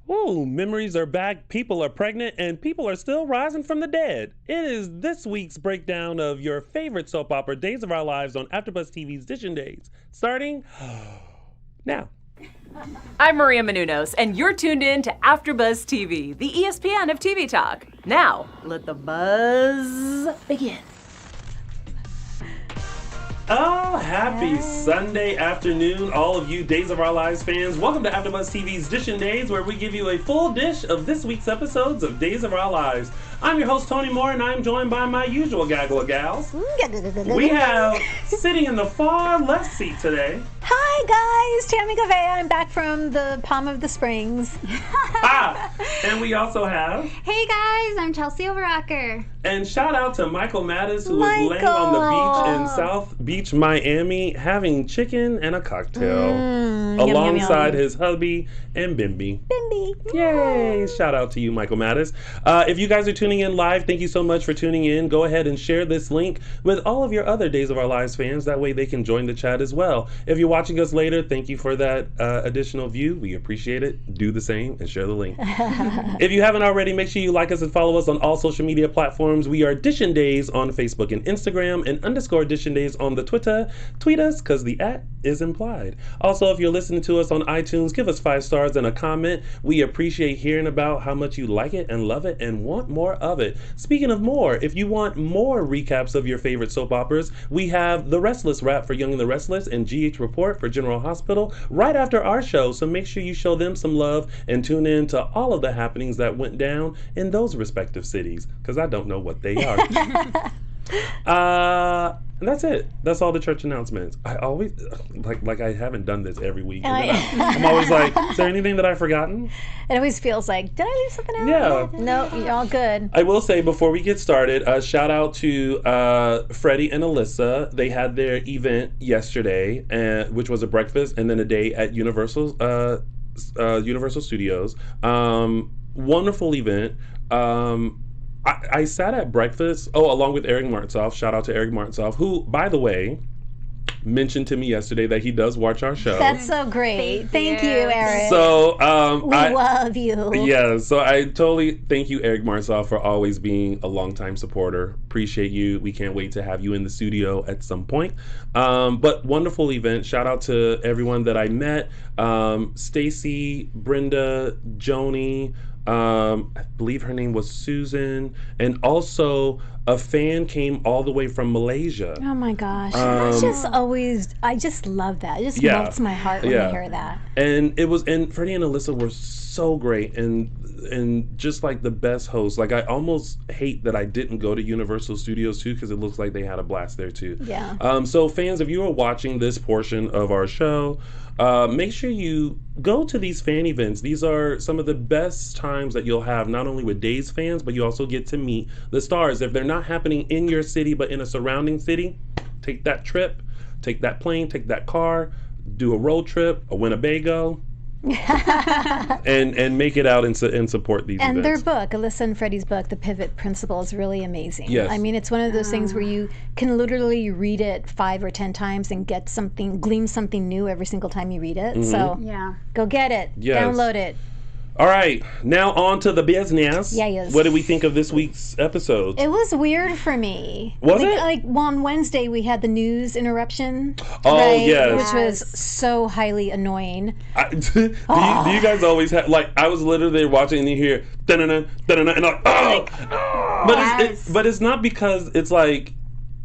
Ooh, memories are back, people are pregnant, and people are still rising from the dead. It is this week's breakdown of your favorite soap opera, Days of Our Lives, on AfterBuzz TV's DISHIN Days, starting now. I'm Maria Menounos, and you're tuned in to AfterBuzz TV, the ESPN of TV talk. Now, let the buzz begin. Oh, happy Sunday afternoon, all of you Days of Our Lives fans. Welcome to AfterBuzz TV's DISHIN Days, where we give you a full dish of this week's episodes of Days of Our Lives. I'm your host, Tony Moore, and I'm joined by my usual gaggle of gals. We have, sitting in the far left seat today. Hi guys, Tami Goveia. I'm back from the Palm of the Springs. And we also have... Hey guys, I'm Chelsie Overocker. And shout out to Michael Mattis, who is laying on the beach in South Beach, Miami, having chicken and a cocktail alongside his hubby and Bimby. Yay! Shout out to you, Michael Mattis. If you guys are tuning in live, thank you so much for tuning in. Go ahead and share this link with all of your other Days of Our Lives fans. That way they can join the chat as well. If you're watching us later, thank you for that additional view. We appreciate it. Do the same and share the link. If you haven't already, make sure you like us and follow us on all social media platforms. We are DISHIN Days on Facebook and Instagram, and _DISHIN Days on the Twitter. Tweet us, because the @ is implied. Also, if you're listening to us on iTunes, give us 5 stars and a comment. We appreciate hearing about how much you like it and love it and want more of it. Speaking of more, if you want more recaps of your favorite soap operas, we have The Restless Wrap for Young and the Restless and GH Report for General Hospital right after our show, so make sure you show them some love and tune in to all of the happenings that went down in those respective cities, because I don't know what they are. And that's it. That's all the church announcements. I always, like I haven't done this every week. I'm always like, is there anything that I've forgotten? It always feels like, did I leave something out? Yeah. No, you're all good. I will say, before we get started, shout out to Freddie and Alyssa. They had their event yesterday, which was a breakfast and then a day at Universal Studios. Wonderful event. I sat at breakfast, along with Eric Martsoff. Shout out to Eric Martsoff, who, by the way, mentioned to me yesterday that he does watch our show. That's so great. Thank you, Eric. So, we love you. Yeah, so I totally thank you, Eric Martsoff, for always being a longtime supporter. Appreciate you. We can't wait to have you in the studio at some point. But wonderful event. Shout out to everyone that I met. Stacy, Brenda, Joni, I believe her name was Susan, and also a fan came all the way from Malaysia. Oh my gosh, that's just always, I just love that. It just melts my heart when I hear that. And Freddie and Alyssa were so great, and just like the best hosts. Like, I almost hate that I didn't go to Universal Studios too, because it looks like they had a blast there too. Yeah. So fans, if you are watching this portion of our show, make sure you go to these fan events. These are some of the best times that you'll have, not only with Days fans, but you also get to meet the stars. If they're not happening in your city, but in a surrounding city, take that trip, take that plane, take that car, do a road trip, a Winnebago, and make it out and support these events. And their book, Alyssa and Freddie's book, The Pivot Principle, is really amazing. Yes. I mean, it's one of those things where you can literally read it 5 or 10 times and get something, glean something new every single time you read it. So go get it, download it. All right, now on to the business. Yes. What did we think of this week's episode? It was weird for me. Was it? Like, on Wednesday we had the news interruption. Oh, right? yes. Which was so highly annoying. Do you guys always have, like, I was literally there watching and you hear da-na-na, da-na-na, and I'm like, oh! But it's not because it's like,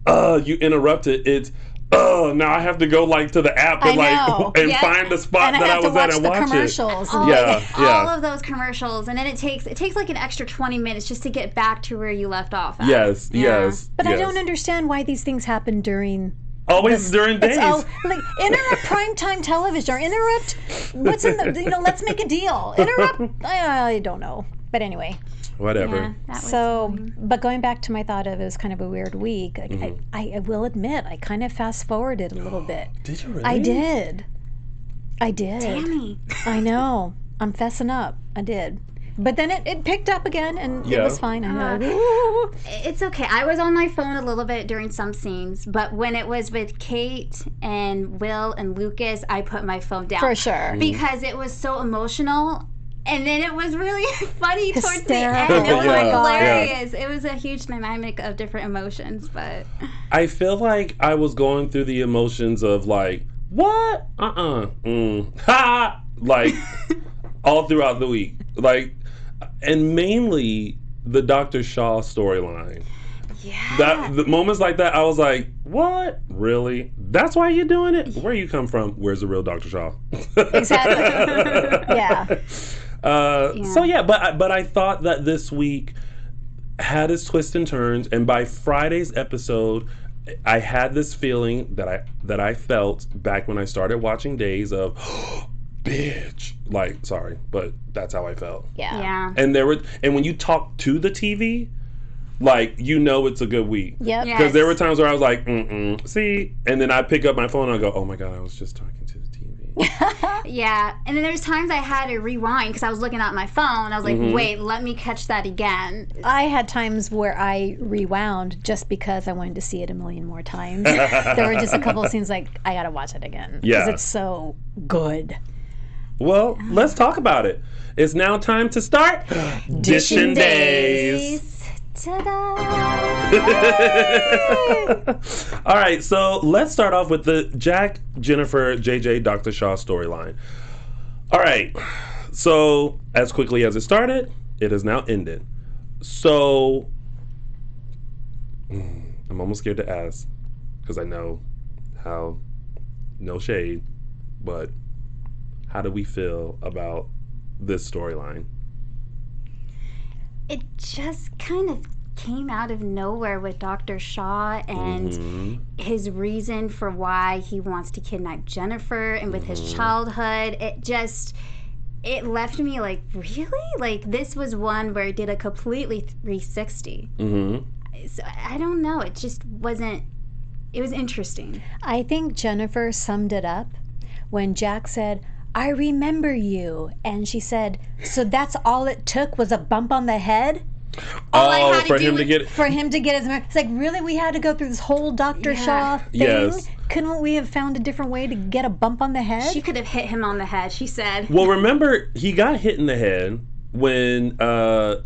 you interrupted. It's, now I have to go like to the app and find the spot that I was at and watch it. Commercials. All of those commercials, and then it takes like an extra 20 minutes just to get back to where you left off at. Yes. But I don't understand why these things happen during. Always during Days. Like, interrupt primetime television, or interrupt what's in the, let's make a deal. Interrupt, I don't know. But anyway. Whatever. Yeah, but going back to my thought of it was kind of a weird week, I will admit, I kind of fast forwarded a little bit. Did you really? I did. Tammy. I know. I'm fessing up. I did. But then it picked up again, and it was fine. I know. It's okay. I was on my phone a little bit during some scenes, but when it was with Kate and Will and Lucas, I put my phone down. For sure. Because it was so emotional. And then it was really funny towards the end. Hysterical. It was hilarious. Yeah. It was a huge dynamic of different emotions, but I feel like I was going through the emotions of like, what? Ha! Like, all throughout the week. Like, and mainly the Dr. Shaw storyline. yeah. The moments like that, I was like, what? Really? That's why you're doing it? Where you come from? Where's the real Dr. Shaw? Exactly. Yeah. So yeah, but I thought that this week had its twists and turns, and by Friday's episode, I had this feeling that I felt back when I started watching Days of, bitch. Like, sorry, but that's how I felt. Yeah. And when you talk to the TV, like, you know it's a good week. Yep. Yeah. Because there were times where I was like, see, and then I pick up my phone and I go, oh my God, I was just talking to the TV. Yeah, and then there's times I had to rewind because I was looking at my phone. I was like, wait, let me catch that again. I had times where I rewound just because I wanted to see it a million more times. There were just a couple of scenes like, I gotta watch it again. Yeah. Because it's so good. Well, let's talk about it. It's now time to start DISHIN Days. Ta-da! All right, so let's start off with the Jack, Jennifer, JJ, Dr. Shaw storyline. All right, so as quickly as it started, it has now ended. So I'm almost scared to ask because I know how, no shade, but how do we feel about this storyline? It just kind of came out of nowhere with Dr. Shaw and his reason for why he wants to kidnap Jennifer, and with his childhood. It left me like, really? Like, this was one where it did a completely 360. So I don't know. It just wasn't, it was interesting. I think Jennifer summed it up when Jack said, I remember you. And she said, so that's all it took was a bump on the head? For him to get his memory. It's like, really? We had to go through this whole Dr. Shaw thing? Yes. Couldn't we have found a different way to get a bump on the head? She could have hit him on the head, she said. Well, remember, he got hit in the head when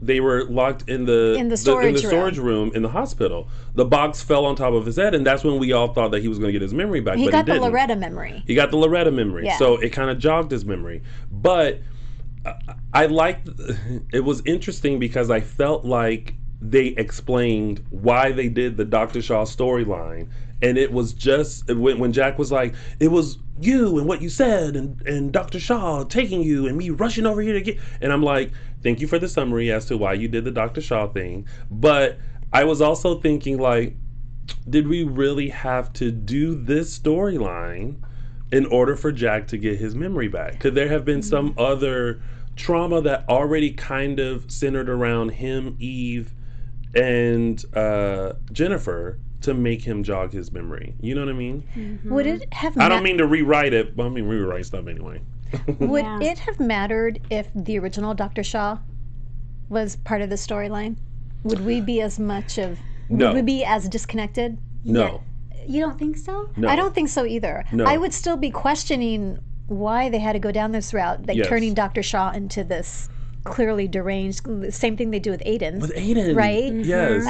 they were locked in the storage room in the hospital. The box fell on top of his head, and that's when we all thought that he was going to get his memory back. He but got he the didn't. Loretta memory. He got the Loretta memory, Yeah. so it kind of jogged his memory. But I liked. It was interesting because I felt like they explained why they did the Dr. Shaw storyline. And it was just when Jack was like, it was you and what you said and Dr. Shaw taking you and me rushing over here to get, and I'm like, thank you for the summary as to why you did the Dr. Shaw thing. But I was also thinking, like, did we really have to do this storyline in order for Jack to get his memory back? Could there have been some other trauma that already kind of centered around him, Eve, and Jennifer to make him jog his memory? You know what I mean? Would it have I don't mean to rewrite it, but I mean rewrite stuff anyway. Would it have mattered if the original Dr. Shaw was part of the storyline? Would we be as much of... No. Would we be as disconnected? No. You don't think so? No. I don't think so either. No. I would still be questioning why they had to go down this route, like Yes. turning Dr. Shaw into this clearly deranged. Same thing they do with Aiden. With Aiden. Right? Yes.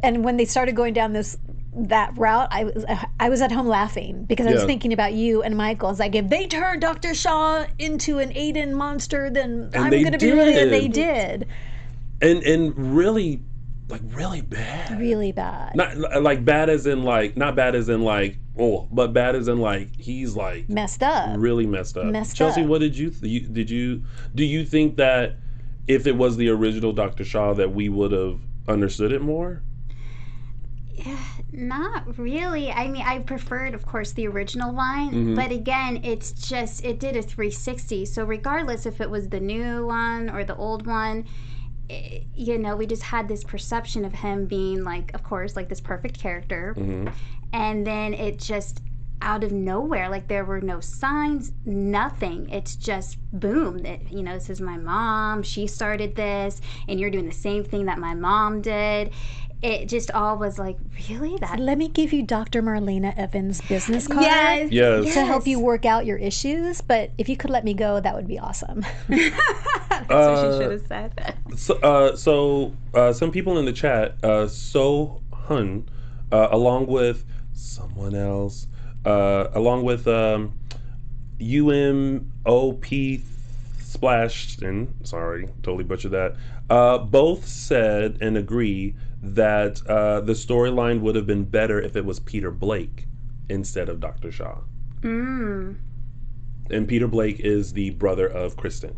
And when they started going down that route, I was at home laughing because I was Yeah. thinking about you and Michael. It's like, if they turn Dr. Shaw into an Aiden monster, then I'm they going to be really... did. They did. And really, like, really bad. Really bad. Not like bad as in like, not bad as in like, oh, but bad as in like, he's like Messed up. really messed up. Messed Chelsie, up. what did you do you think that if it was the original Dr. Shaw that we would have understood it more? Not really. I mean, I preferred, of course, the original one, but again, it's just, it did a 360. So regardless if it was the new one or the old one, you know, we just had this perception of him being like, of course, like this perfect character. And then it just, out of nowhere, like there were no signs, nothing. It's just boom. You know, this is my mom. She started this, and you're doing the same thing that my mom did. it just all was like, really? That? Let me give you Dr. Marlena Evans' business card Yes. to help you work out your issues. But if you could let me go, that would be awesome. That's what she should have said. So some people in the chat, So Hun, along with someone else, along with UMOP Splashton, sorry, totally butchered that, both said and agree that the storyline would have been better if it was Peter Blake instead of Dr. Shaw. And Peter Blake is the brother of Kristen.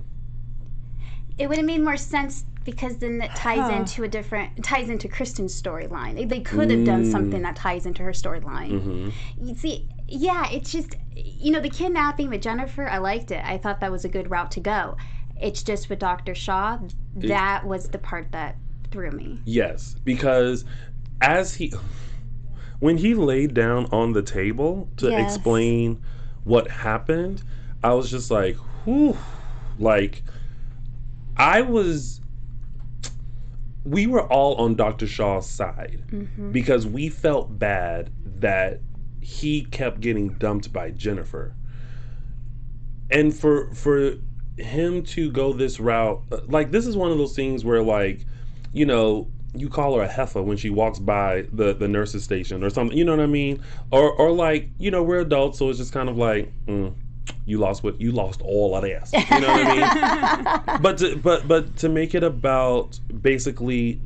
It would have made more sense because then it ties into Kristen's storyline. They could have done something that ties into her storyline. You see, it's just, the kidnapping with Jennifer, I liked it. I thought that was a good route to go. It's just with Dr. Shaw, that was the part that threw me. Yes, because when he laid down on the table to explain what happened, I was just like, whew, like, we were all on Dr. Shaw's side because we felt bad that he kept getting dumped by Jennifer. And for him to go this route, like, this is one of those things where, like, you call her a heifer when she walks by the nurse's station or something, you know what I mean? Or like, we're adults, so it's just kind of like, you lost all of this. You know what I mean? But to make it about basically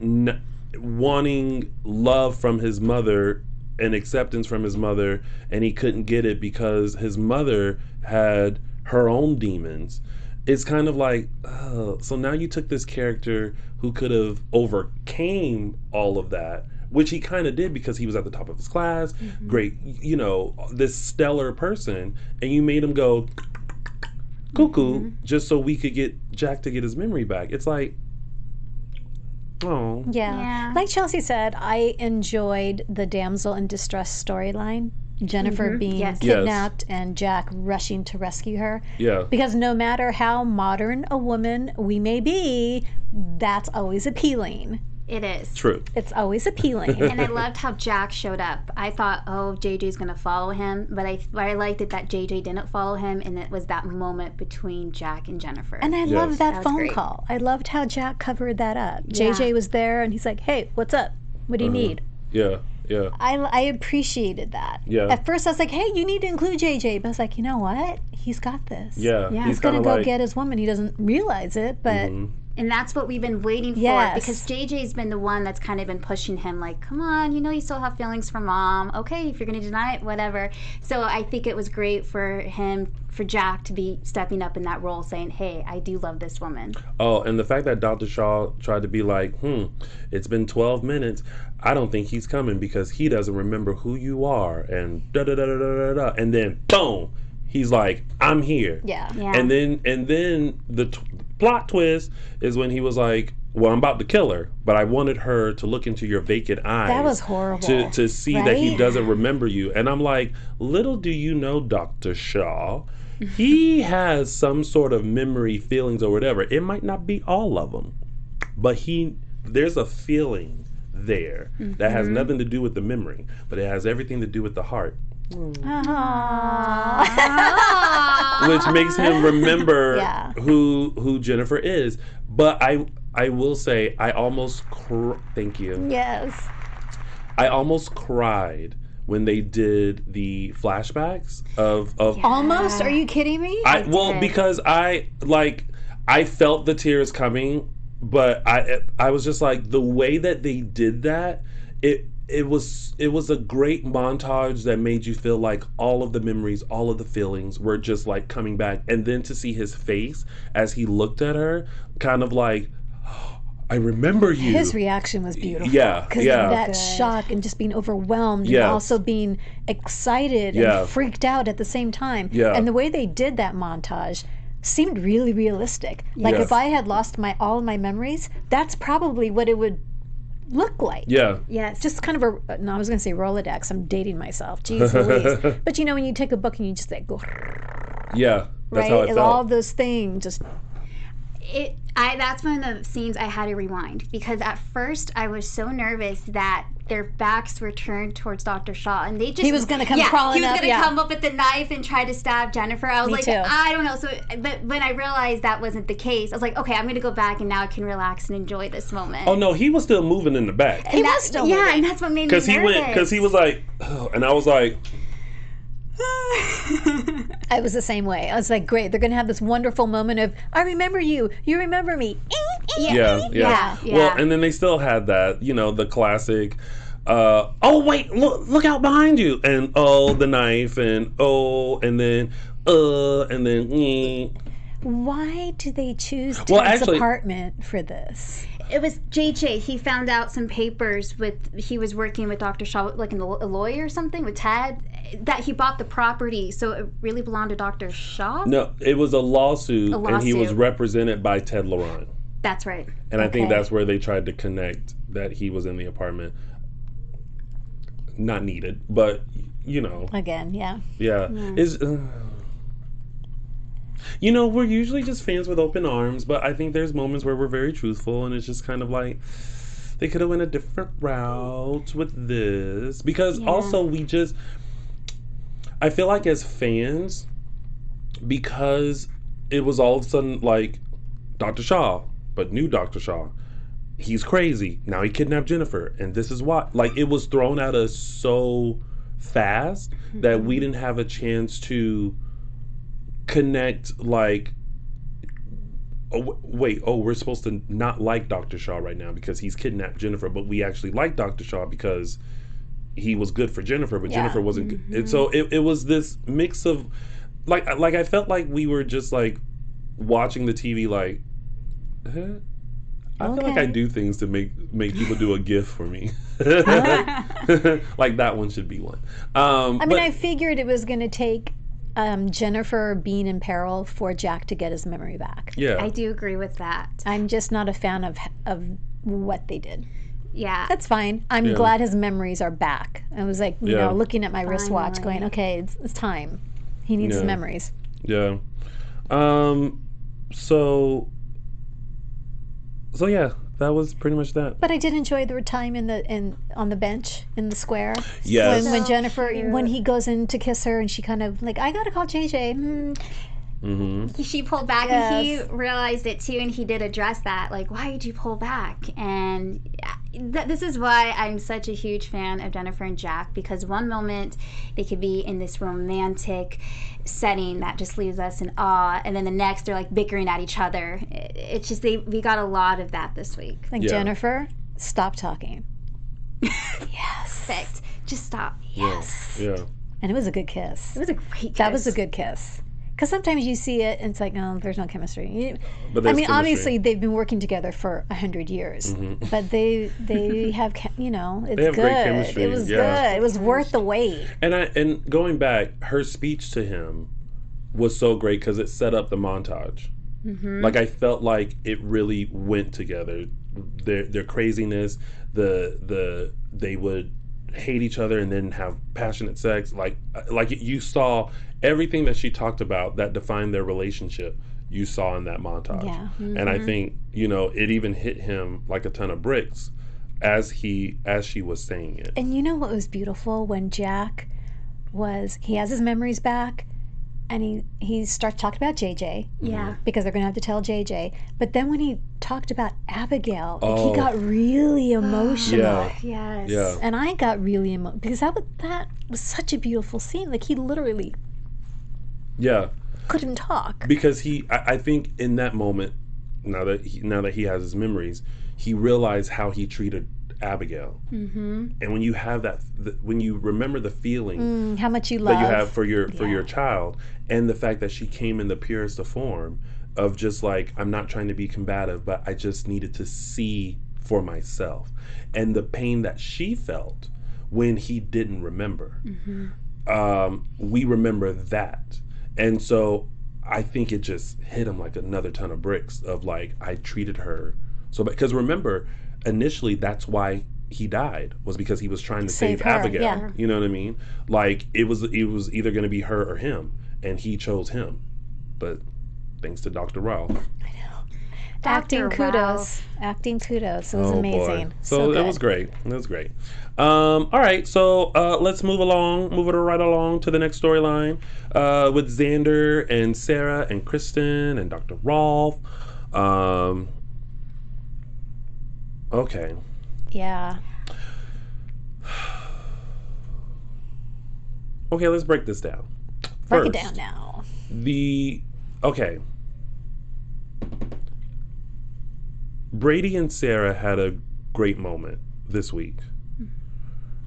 wanting love from his mother and acceptance from his mother, and he couldn't get it because his mother had her own demons. It's kind of like, oh, so now you took this character who could have overcame all of that, which he kind of did because he was at the top of his class, great, this stellar person, and you made him go cuckoo just so we could get Jack to get his memory back. It's like, oh. Yeah. Like Chelsie said, I enjoyed the damsel in distress storyline. Jennifer being kidnapped and Jack rushing to rescue her. Yeah. Because no matter how modern a woman we may be, that's always appealing. It is. True. It's always appealing. And I loved how Jack showed up. I thought, JJ's going to follow him, but I liked it that JJ didn't follow him, and it was that moment between Jack and Jennifer. And I loved that phone call. I loved how Jack covered that up. JJ was there, and he's like, hey, what's up? What do you need? Yeah. Yeah. I appreciated that. Yeah. At first I was like, hey, you need to include JJ. But I was like, you know what? He's got this. Yeah. He's going to go get his woman. He doesn't realize it, but... And that's what we've been waiting for, because JJ's been the one that's kind of been pushing him, like, come on, you still have feelings for Mom. Okay, if you're going to deny it, whatever. So I think it was great for Jack to be stepping up in that role, saying, hey, I do love this woman. Oh, and the fact that Dr. Shaw tried to be like, it's been 12 minutes. I don't think he's coming because he doesn't remember who you are, and da-da-da-da-da-da. And then, boom, he's like, I'm here. Yeah. And then the plot twist is when he was like, well, I'm about to kill her, but I wanted her to look into your vacant eyes. That was horrible. To see that he doesn't remember you. And I'm like, little do you know, Dr. Shaw, he has some sort of memory, feelings, or whatever. It might not be all of them, but there's a feeling there that has nothing to do with the memory, but it has everything to do with the heart. Which makes him remember who Jennifer is. But I will say, I almost thank you. Yes. I almost cried when they did the flashbacks of Almost? Are you kidding me? Because I felt the tears coming, but I was just like, the way that they did that, it was a great montage that made you feel like all of the memories, all of the feelings were just like coming back. And then to see his face as he looked at her, kind of like, oh, I remember you. His reaction was beautiful. Yeah. Because that shock and just being overwhelmed and also being excited and freaked out at the same time. Yeah. And the way they did that montage seemed really realistic. Like if I had lost all of my memories, that's probably what it would look like. Yeah. Yes. Just kind of I was going to say Rolodex. I'm dating myself. Jeez Louise. But when you take a book and you just like go. Yeah. That's how it felt. All those things just. That's one of the scenes I had to rewind, because at first I was so nervous that their backs were turned towards Dr. Shaw, and he was going to come crawling up. He was going to come up with the knife and try to stab Jennifer. I was I don't know. So, but when I realized that wasn't the case, I was like, okay, I'm going to go back, and now I can relax and enjoy this moment. Oh no, he was still moving in the back. He was still moving. Yeah, and that's what made me nervous. Because he was like, oh, and I was like. I was the same way. I was like, great, they're going to have this wonderful moment of, I remember you, you remember me. Yeah. Well, and then they still had that, the classic, oh, wait, look out behind you. And, oh, the knife, and, oh, and then, Why do they choose Ted's apartment for this? It was JJ. He found out some papers he was working with Dr. Shaw, like a lawyer or something, with Ted, that he bought the property. So it really belonged to Dr. Shaw? No, it was a lawsuit. And he was represented by Ted Laurent. That's right. And I think that's where they tried to connect that he was in the apartment. Not needed, but, Again, yeah. Yeah. We're usually just fans with open arms, but I think there's moments where we're very truthful, and it's just kind of like they could have went a different route with this. Because also I feel like as fans, because it was all of a sudden like Dr. Shaw, but new Dr. Shaw, he's crazy. Now he kidnapped Jennifer, and this is why. Like, it was thrown at us so fast that we didn't have a chance to connect, like, we're supposed to not like Dr. Shaw right now because he's kidnapped Jennifer, but we actually like Dr. Shaw because he was good for Jennifer, but Jennifer wasn't good. And so it was this mix of like I felt like we were just like watching the TV like, I feel like I do things to make people do a gift for me. Like that one should be one. I figured it was going to take Jennifer being in peril for Jack to get his memory back. Yeah, I do agree with that. I'm just not a fan of what they did. Yeah, that's fine. I'm glad his memories are back. I was like, looking at my wristwatch, going, okay, it's time. He needs his memories. Yeah. So yeah, that was pretty much that. But I did enjoy the time on the bench in the square. Yes. When Jennifer, when he goes in to kiss her, and she kind of like, I gotta call JJ. She pulled back, and he realized it too, and he did address that. Like, why did you pull back? And this is why I'm such a huge fan of Jennifer and Jack, because one moment they could be in this romantic setting that just leaves us in awe, and then the next they're like bickering at each other. It's just we got a lot of that this week. Like, Jennifer, stop talking. Yes. Perfect. Just stop. Yes. Yeah. And it was a good kiss. It was a great kiss. That was a good kiss. Because sometimes you see it and it's like, no, there's no chemistry. But there's chemistry. Obviously they've been working together for 100 years, but they have, it's they have good. Great chemistry. It was good. It was worth the wait. And going back, her speech to him was so great because it set up the montage. Like, I felt like it really went together. Their craziness, they would hate each other and then have passionate sex. Like you saw everything that she talked about that defined their relationship. You saw in that montage. Yeah. And I think it even hit him like a ton of bricks as she was saying it. And you know what was beautiful when Jack he has his memories back. And he starts talking about JJ. Yeah. Because they're going to have to tell JJ. But then when he talked about Abigail, he got really emotional. Yes. Yeah. And I got really emotional. Because that was such a beautiful scene. Like, he literally couldn't talk. Because I think in that moment, now that he has his memories, he realized how he treated Abigail. And when you have that, when you remember the feeling how much you love that you have for your child, and the fact that she came in the purest of form of just like, I'm not trying to be combative, but I just needed to see for myself, and the pain that she felt when he didn't remember. We remember that, and so I think it just hit him like another ton of bricks of like, I treated her so, because remember, initially that's why he died, was because he was trying to save Abigail. Yeah. You know what I mean? Like, it was either going to be her or him, and he chose him. But thanks to Dr. Ralph. I know. Acting kudos. Acting kudos. It was amazing. Boy. So it was great. It was great. All right, so let's move it right along to the next storyline with Xander and Sarah and Kristen and Dr. Rolf. Okay. Yeah. Okay, let's break this down. Break it down now. Okay. Brady and Sarah had a great moment this week,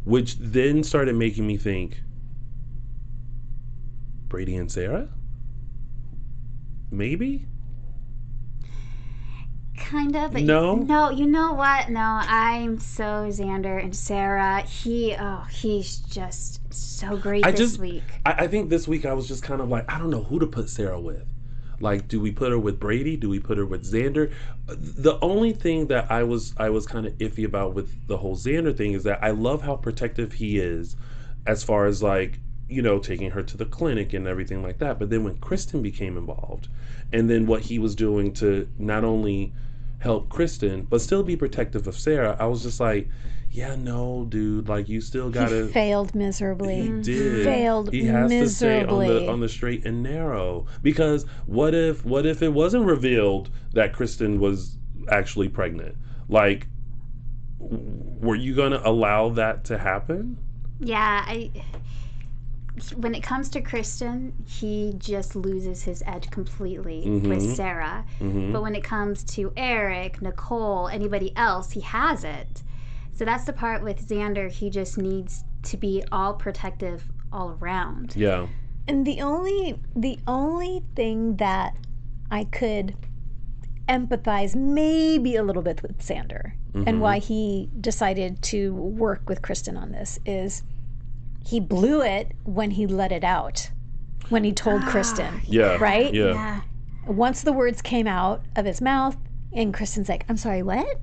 which then started making me think, Brady and Sarah? Maybe? Kind of, but no, you know what? No, I'm so Xander and Sarah. He's just so great this week. I think this week I was just kind of like, I don't know who to put Sarah with. Like, do we put her with Brady? Do we put her with Xander? The only thing that I was kind of iffy about with the whole Xander thing is that I love how protective he is, as far as like, you know, taking her to the clinic and everything like that. But then when Kristen became involved, and then what he was doing to not only help Kristen but still be protective of Sarah, I was just like, yeah, no, dude, like, you still gotta. He failed miserably. He did. Failed miserably. He has to stay on the straight and narrow, because what if it wasn't revealed that Kristen was actually pregnant? Like, were you gonna allow that to happen? Yeah, when it comes to Kristen, he just loses his edge completely with Sarah. But when it comes to Eric, Nicole, anybody else, he has it. So that's the part with Xander. He just needs to be all protective all around. Yeah. And the only thing that I could empathize maybe a little bit with Xander and why he decided to work with Kristen on this is he blew it when he let it out, when he told Kristen. Yeah. Right? Yeah. Once the words came out of his mouth and Kristen's like, I'm sorry, what?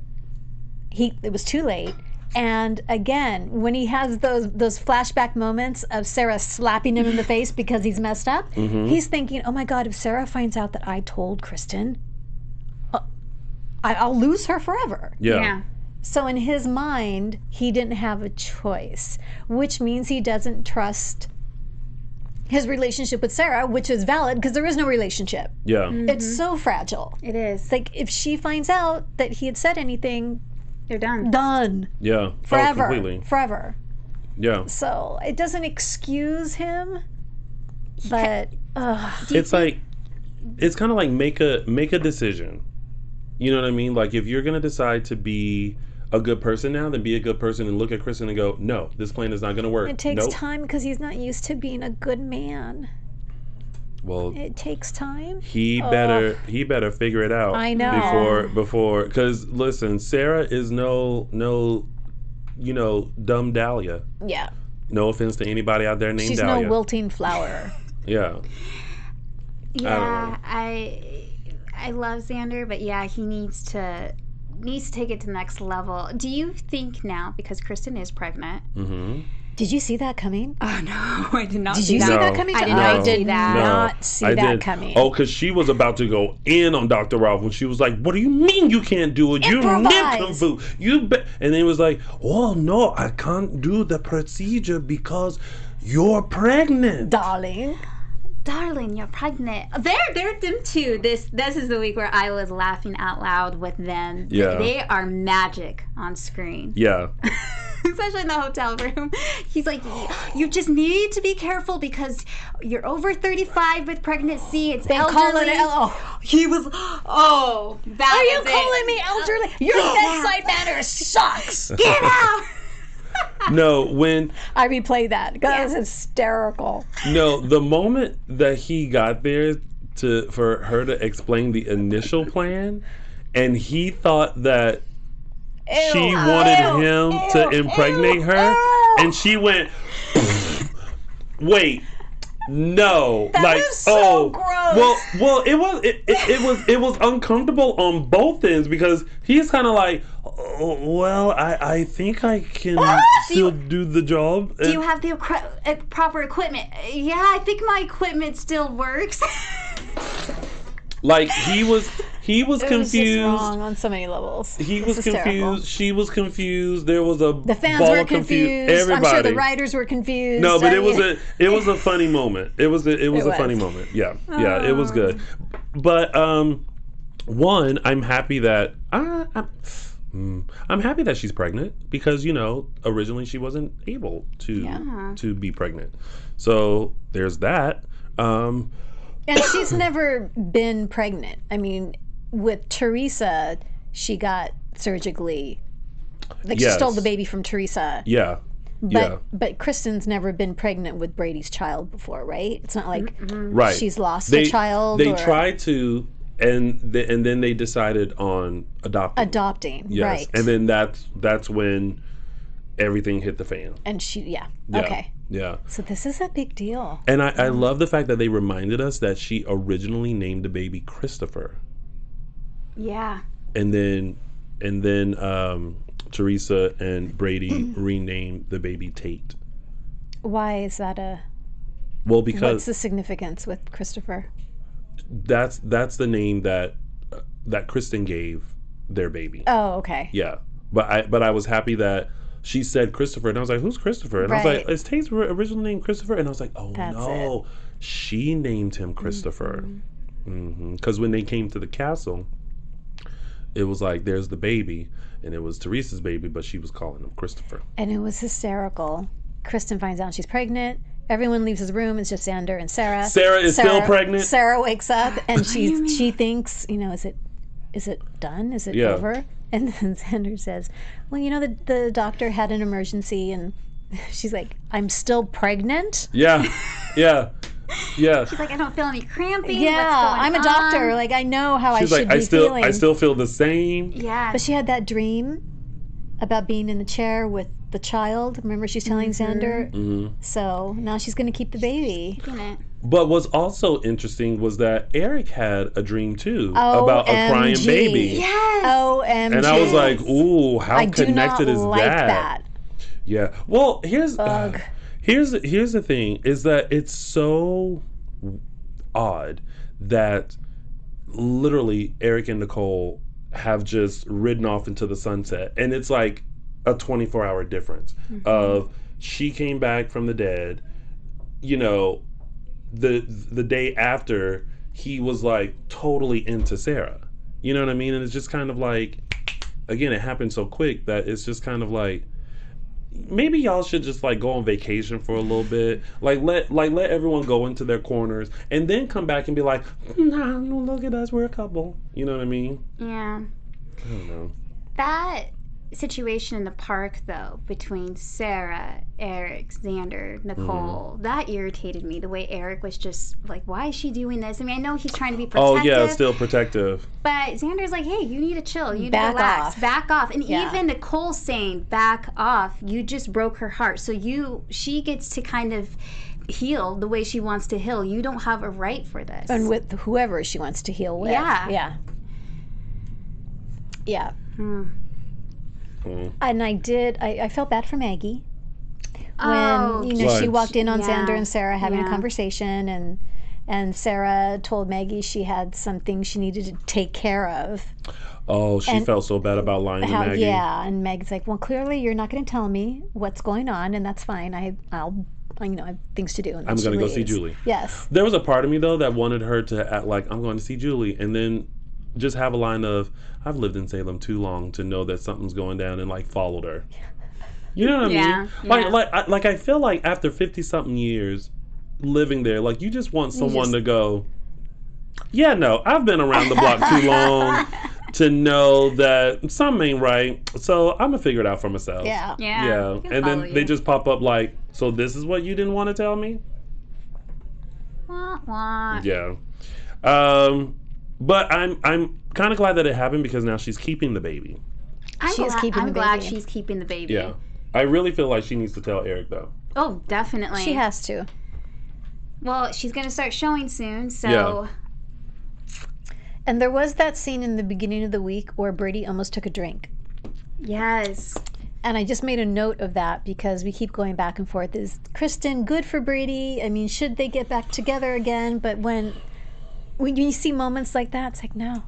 It was too late. And again, when he has those flashback moments of Sarah slapping him in the face because he's messed up, he's thinking, oh my God, if Sarah finds out that I told Kristen, I'll lose her forever. Yeah. So in his mind, he didn't have a choice, which means he doesn't trust his relationship with Sarah, which is valid because there is no relationship. Yeah. It's so fragile. It is. Like, if she finds out that he had said anything, you're done. Done. Yeah. Forever. Oh, completely. Forever. Yeah. So it doesn't excuse him, but it's like, it's kind of like make a decision. You know what I mean? Like, if you're gonna decide to be a good person now, then be a good person and look at Kristen and go, no, this plan is not gonna work. It takes time because he's not used to being a good man. Well, it takes time. He better figure it out. I know. Before, because listen, Sarah is no, you know, dumb Dahlia. Yeah. No offense to anybody out there named She's Dahlia. No wilting flower. Yeah. Yeah, I love Xander, but yeah, he needs to take it to the next level. Do you think now, because Kristen is pregnant? Did you see that coming? Oh no, I did not. Did you see that coming? I did not see that coming. Oh, because she was about to go in on Dr. Ralph when she was like, "What do you mean you can't do it? Improvise. You nincompoop! And then it was like, "Oh no, I can't do the procedure because you're pregnant, darling." Darling, you're pregnant. They're them too. This is the week where I was laughing out loud with them. Yeah. They are magic on screen. Yeah. Especially in the hotel room. He's like, you just need to be careful because you're over 35 with pregnancy. It's elderly. He was, that Are you calling me elderly? Your bedside manner sucks. Get out. No, when I replay that, that was hysterical. No, the moment that he got there for her to explain the initial plan, and he thought that she wanted him to impregnate her, and she went, wait, no, that like, was so gross. Well, it was uncomfortable on both ends because he's kind of like, I think I can still do the job. Do you have the proper equipment? Yeah, I think my equipment still works. Like, he was He was confused. It was just wrong on so many levels. He was confused. She was confused. There was the fans were confused. Everybody. I'm sure the writers were confused. No, but it was a funny moment. It was a funny moment. Yeah, yeah, it was good. But one, I'm happy that I'm happy that she's pregnant because originally she wasn't able to be pregnant. So there's that. And she's never been pregnant. I mean, with Teresa, she got surgically, she stole the baby from Teresa. Yeah. But Kristen's never been pregnant with Brady's child before, right? It's not like she's lost a child. They tried to, and then they decided on adopting. Yes. Right. And then that's when everything hit the fan. And okay. Yeah. So this is a big deal. And I love the fact that they reminded us that she originally named the baby Christopher. Yeah. And then Teresa and Brady renamed the baby Tate. Why is that because what's the significance with Christopher? That's the name that Kristen gave their baby. Oh, okay. Yeah. But I was happy that she said Christopher, and I was like, who's Christopher? And I was like, is Tate's original name Christopher? And I was like, oh, no. She named him Christopher. Because when they came to the castle, it was like, there's the baby, and it was Teresa's baby, but she was calling him Christopher. And it was hysterical. Kristen finds out she's pregnant. Everyone leaves his room. It's just Xander and Sarah. Sarah is still pregnant. Sarah wakes up, and she thinks, is it done? Is it over? And then Xander says, well, the doctor had an emergency, and she's like, I'm still pregnant? Yeah. She's like, I don't feel any cramping. Yeah, I'm a doctor. Like, I know how I should be feeling. I still feel the same. Yeah. But she had that dream about being in the chair with the child. Remember, she's telling Xander? Mm-hmm. So now she's going to keep the baby. But what's also interesting was that Eric had a dream too about a crying baby. Yes. OMG. And I was like, ooh, how connected is that? Yeah. Well, here's the thing is that it's so odd that literally Eric and Nicole have just ridden off into the sunset, and it's like a 24-hour difference of she came back from the dead, the day after he was like totally into Sarah, you know what I mean? And it's just kind of like, again, it happened so quick that it's just kind of like, maybe y'all should just like go on vacation for a little bit, let everyone go into their corners and then come back and be like, nah, look at us, we're a couple, you know what I mean? Yeah. I don't know. That situation in the park, though, between Sarah, Eric, Xander, Nicole, that irritated me. The way Eric was just like, why is she doing this? I mean, I know he's trying to be protective. Oh, yeah, still protective. But Xander's like, hey, you need to chill. You need to relax. Back off. And even Nicole saying, back off. You just broke her heart. So she gets to kind of heal the way she wants to heal. You don't have a right for this. And with whoever she wants to heal with. Yeah. And I felt bad for Maggie when she walked in on Xander and Sarah having a conversation, and Sarah told Maggie she had something she needed to take care of. Oh, she felt so bad about lying to Maggie. Yeah, and Maggie's like, well, clearly you're not going to tell me what's going on, and that's fine. I have things to do. And I'm going to go see Julie. Yes. There was a part of me though that wanted her to act like, I'm going to see Julie, and then just have a line of, I've lived in Salem too long to know that something's going down, and like followed her. You know what I mean? Yeah. Like I feel like after 50-something years living there, like you just want someone to go, yeah, no, I've been around the block too long to know that something ain't right, so I'm gonna figure it out for myself. Yeah. And then they just pop up like, so this is what you didn't want to tell me? Wah, wah. Yeah. But I'm kind of glad that it happened because now she's keeping the baby. I'm glad she's keeping the baby. Yeah. I really feel like she needs to tell Eric though. Oh, definitely. She has to. Well, she's going to start showing soon, so. Yeah. And there was that scene in the beginning of the week where Brady almost took a drink. Yes. And I just made a note of that because we keep going back and forth. Is Kristen good for Brady? I mean, should they get back together again? But when you see moments like that, it's like, no,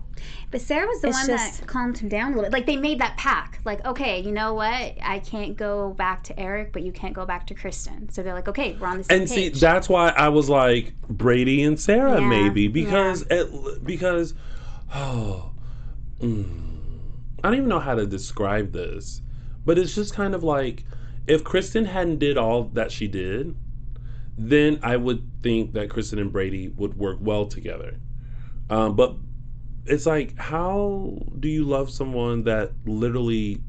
But Sarah was the one that calmed him down a little bit. Like, they made that pact. Like, okay, you know what? I can't go back to Eric, but you can't go back to Kristen. So they're like, okay, we're on the same page. And see, that's why I was like, Brady and Sarah, maybe. Because, I don't even know how to describe this. But it's just kind of like, if Kristen hadn't did all that she did, then I would think that Kristen and Brady would work well together. But it's like, how do you love someone that literally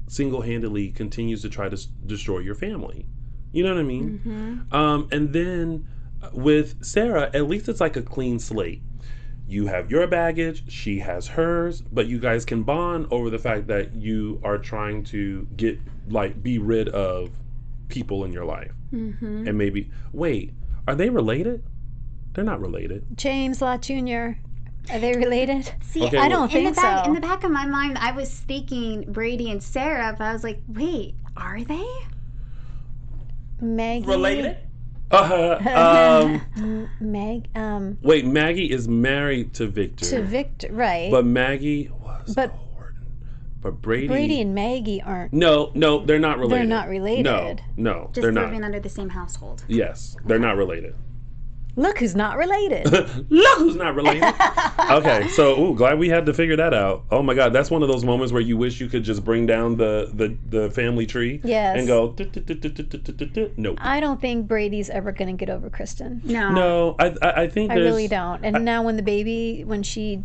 single-handedly continues to try to destroy your family? You know what I mean? And then with Sarah, at least it's like a clean slate. You have your baggage, she has hers, but you guys can bond over the fact that you are trying to be rid of people in your life. And maybe, wait, are they related? They're not related. James Lott Jr., are they related? See, I don't think so. In the back of my mind, I was thinking Brady and Sarah, but I was like, wait, are they? Maggie. Related? Wait, Maggie is married to Victor. Right. But Maggie was Horton. But Brady and Maggie aren't. No, they're not related. They're not related. No, just they're not. living under the same household. Yes, they're not related. Look who's not related. Look who's not related. Okay, so glad we had to figure that out. Oh my God, that's one of those moments where you wish you could just bring down the family tree and go, nope. I don't think Brady's ever going to get over Kristen. No, I think I really don't. And now when she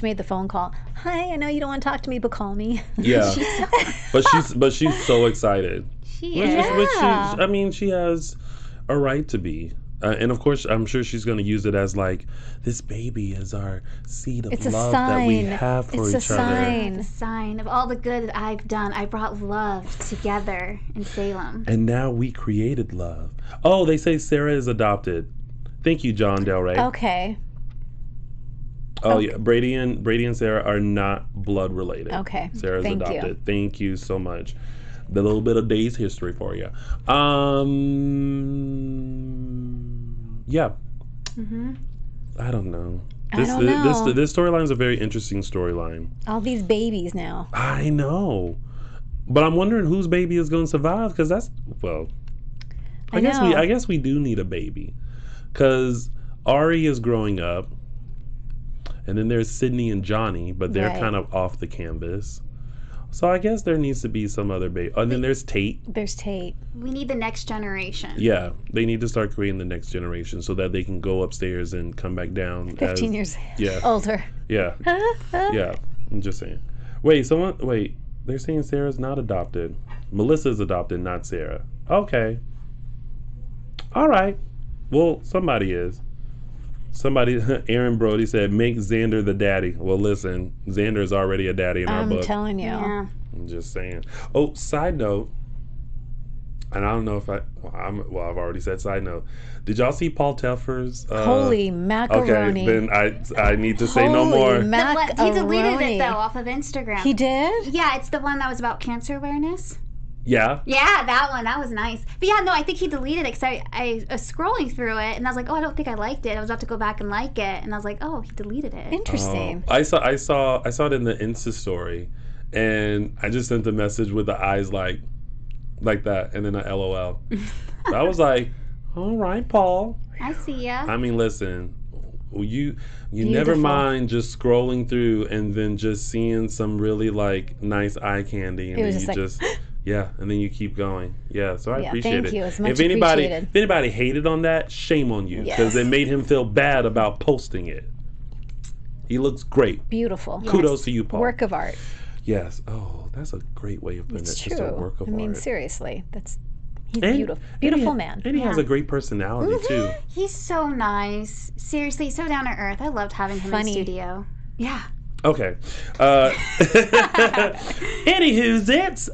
made the phone call, hi, I know you don't want to talk to me, but call me. Yeah, but she's so excited. She is. She has a right to be. And of course, I'm sure she's going to use it as like, this baby is our seed of love that we have for each other. It's a sign of all the good that I've done. I brought love together in Salem. And now we created love. Oh, they say Sarah is adopted. Thank you, John Del Rey. Okay. Oh yeah, Brady and Sarah are not blood related. Okay. Sarah's adopted. Thank you so much. The little bit of day's history for you. Yeah. I don't know. This storyline is a very interesting storyline. All these babies now. I know. But I'm wondering whose baby is going to survive, because I guess we do need a baby. Because Ari is growing up. And then there's Sydney and Johnny, but they're kind of off the canvas. So I guess there needs to be some other baby. And then there's Tate. We need the next generation. Yeah, they need to start creating the next generation so that they can go upstairs and come back down. 15 years older. Yeah. Yeah, I'm just saying. Wait, they're saying Sarah's not adopted. Melissa's adopted, not Sarah. Okay. All right. Well, somebody is. Aaron Brody said, make Xander the daddy. Well, listen, Xander is already a daddy in our book. I'm telling you. Yeah. I'm just saying. Oh, side note, and I don't know if I've already said side note. Did y'all see Paul Telfer's? Holy macaroni. Okay, then I need to say no more. Macaroni. He deleted it, though, off of Instagram. He did? Yeah, it's the one that was about cancer awareness. Yeah? Yeah, that one. That was nice. But yeah, no, I think he deleted it because I was scrolling through it and I was like, oh, I don't think I liked it. I was about to go back and like it. And I was like, oh, he deleted it. Interesting. I saw it in the Insta story and I just sent a message with the eyes like that and then a LOL. I was like, all right, Paul. I see ya. I mean, listen, you never mind just scrolling through and then just seeing some really like nice eye candy and then you just yeah, and then you keep going. Yeah, so I appreciate it. Thank you. It's much appreciated. If anybody hated on that, shame on you, because it made him feel bad about posting it. He looks great. Beautiful. Kudos to you, Paul. Work of art. Yes. Oh, that's a great way of putting it. It's just a work of art. I mean, seriously, he's beautiful. Beautiful man. And he has a great personality too. He's so nice. Seriously, so down to earth. I loved having him in the studio. Yeah. Okay. Anywho's it.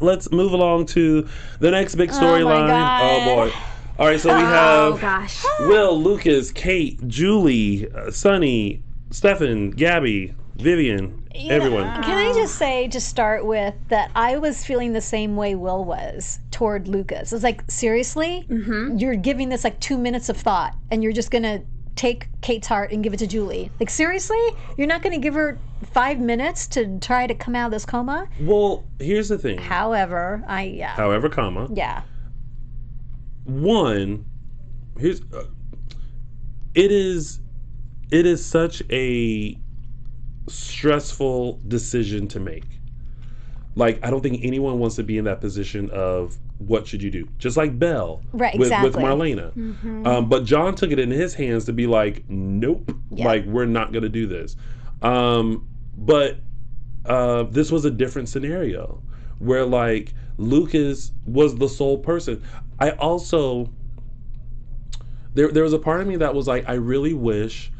Let's move along to the next big storyline. Oh boy. All right, so we have Will, Lucas, Kate, Julie, Sunny, Stefan, Gabby, Vivian, everyone. Can I just say, to start with, that I was feeling the same way Will was toward Lucas. It's like, seriously? You're giving this like 2 minutes of thought and you're just going to take Kate's heart and give it to Julie. Like, seriously? You're not going to give her 5 minutes to try to come out of this coma? Well, here's the thing. However, comma. Yeah. One, it is such a stressful decision to make. Like, I don't think anyone wants to be in that position of what should you do? Just like Belle with Marlena. Mm-hmm. But John took it in his hands to be like, nope, like, we're not going to do this. But this was a different scenario where, like, Lucas was the sole person. I also, there was a part of me that was like, I really wish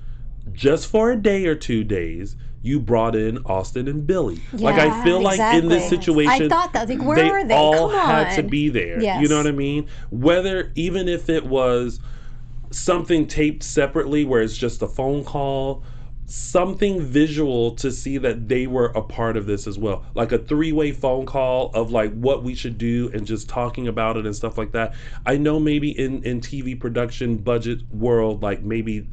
just for a day or 2 days, you brought in Austin and Billy. Yeah, like, I feel like in this situation, I thought that. Like, where were they? all Come on. had to be there. Yes. You know what I mean? Even if it was something taped separately where it's just a phone call, something visual to see that they were a part of this as well. Like a 3-way phone call of like what we should do and just talking about it and stuff like that. I know maybe in TV production budget world, like maybe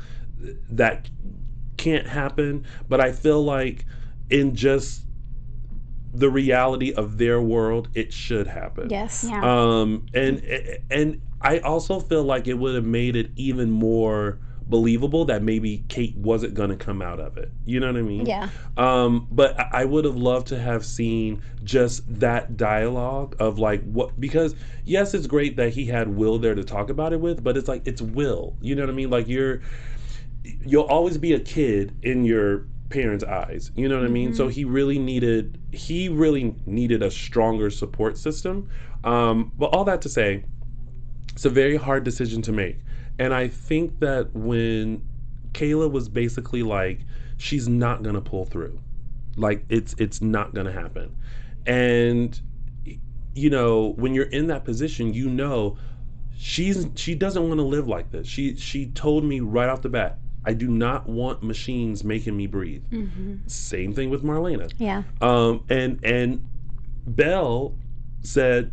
that can't happen, but I feel like in just the reality of their world, it should happen. Yes. Yeah. And I also feel like it would have made it even more believable that maybe Kate wasn't going to come out of it. You know what I mean? Yeah. But I would have loved to have seen just that dialogue of like what, because yes, it's great that he had Will there to talk about it with, but it's like, it's Will. You know what I mean? Like you'll always be a kid in your parents' eyes. You know what I mean? So he really needed a stronger support system. But all that to say, it's a very hard decision to make. And I think that when Kayla was basically like, she's not gonna pull through. Like it's not gonna happen. And you know, when you're in that position, you know she doesn't want to live like this. She told me right off the bat, I do not want machines making me breathe. Mm-hmm. Same thing with Marlena. Yeah. And Belle said,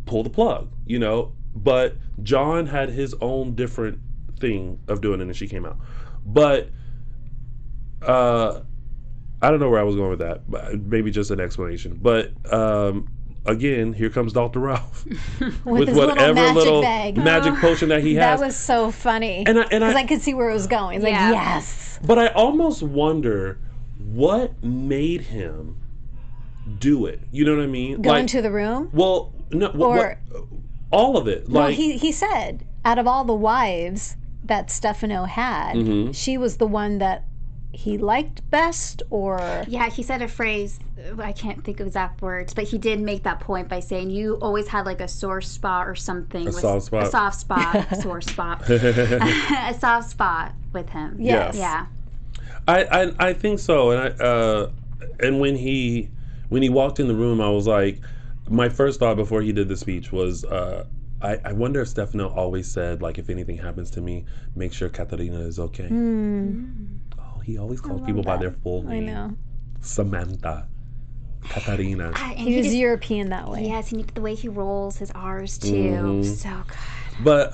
pull the plug, you know, but John had his own different thing of doing it and she came out. But I don't know where I was going with that. Maybe just an explanation. But again, here comes Dr. Ralph with whatever little magic potion that he has. That was so funny. And I could see where it was going. It's like, yes. But I almost wonder what made him do it. You know what I mean? Go into the room? Well, no. All of it. Well, he said, out of all the wives that Stefano had, she was the one that he liked best, or... Yeah, he said a phrase, I can't think of exact words, but he did make that point by saying you always had like a sore spot or something. A soft spot. A soft spot. Sore spot. A soft spot with him. Yes. Yeah. I think so. And when he walked in the room, I was like, my first thought before he did the speech was, I wonder if Stefano always said, like, if anything happens to me, make sure Katarina is okay. Oh, he always calls people by their full name. I know. Samantha. Katarina. He was European that way. Yes, the way he rolls his R's too. So good. But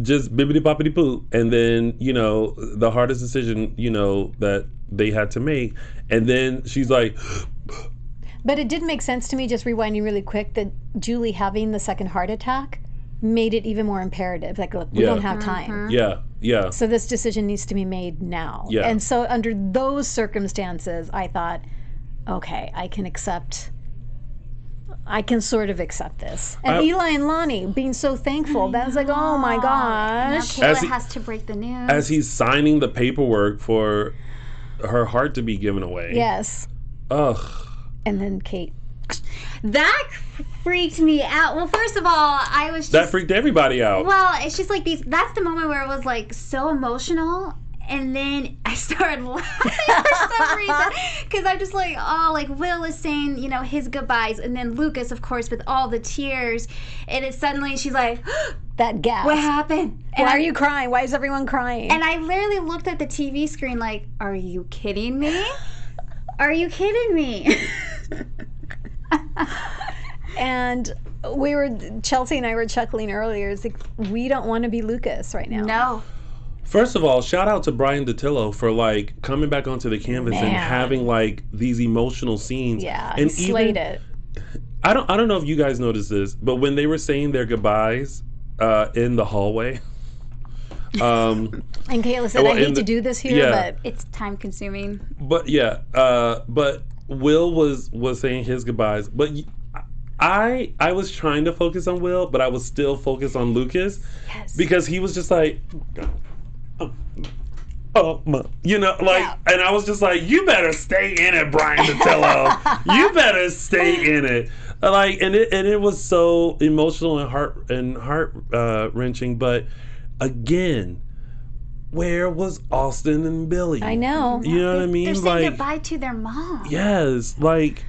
just bibbidi boppity poo. And then, you know, the hardest decision, you know, that they had to make. And then she's like... But it did make sense to me, just rewinding really quick, that Julie having the second heart attack made it even more imperative. Like, look, we don't have time. Yeah. So this decision needs to be made now. Yeah. And so under those circumstances, I thought, okay, I can sort of accept this. And Eli and Lonnie being so thankful, that was like, oh my gosh. Now Kayla has to break the news. As he's signing the paperwork for her heart to be given away. Yes. Ugh. And then Kate. That freaked me out. Well, first of all, I was just... That freaked everybody out. Well, it's just like that's the moment where it was like so emotional. And then I started laughing for some reason. Because I'm just like, oh, like Will is saying, you know, his goodbyes. And then Lucas, of course, with all the tears. And it's suddenly she's like... that gasp. What happened? Why are you crying? Why is everyone crying? And I literally looked at the TV screen like, are you kidding me? Are you kidding me? And Chelsie and I were chuckling earlier. It's like, we don't want to be Lucas right now. No. First of all, shout out to Brian DiTillo for like coming back onto the canvas and having like these emotional scenes. Yeah, and slayed it. I don't know if you guys noticed this, but when they were saying their goodbyes in the hallway. And Kayla said, I hate to do this here, but it's time consuming. But but Will was saying his goodbyes, but I was trying to focus on Will, but I was still focused on Lucas, because he was just like, and I was just like, you better stay in it, Brian DiTillo. You better stay in it. Like, and it was so emotional and heart wrenching, but. Again, where was Austin and Billy? I know. You know what I mean? They're saying goodbye to their mom. Yes, like...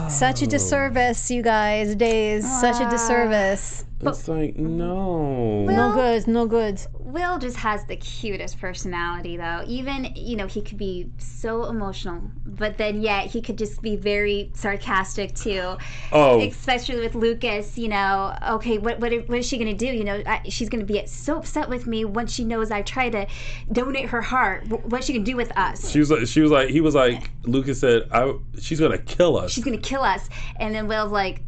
Such a disservice, you guys. Days. Such a disservice. It's like, no. No good. Will just has the cutest personality, though. Even, he could be so emotional, but then yet he could just be very sarcastic too. Oh. Especially with Lucas, okay, what is she going to do? She's going to be so upset with me once she knows I try to donate her heart. What's she going to do with us? He was like, Lucas said, she's going to kill us. She's going to kill us. And then Will's like,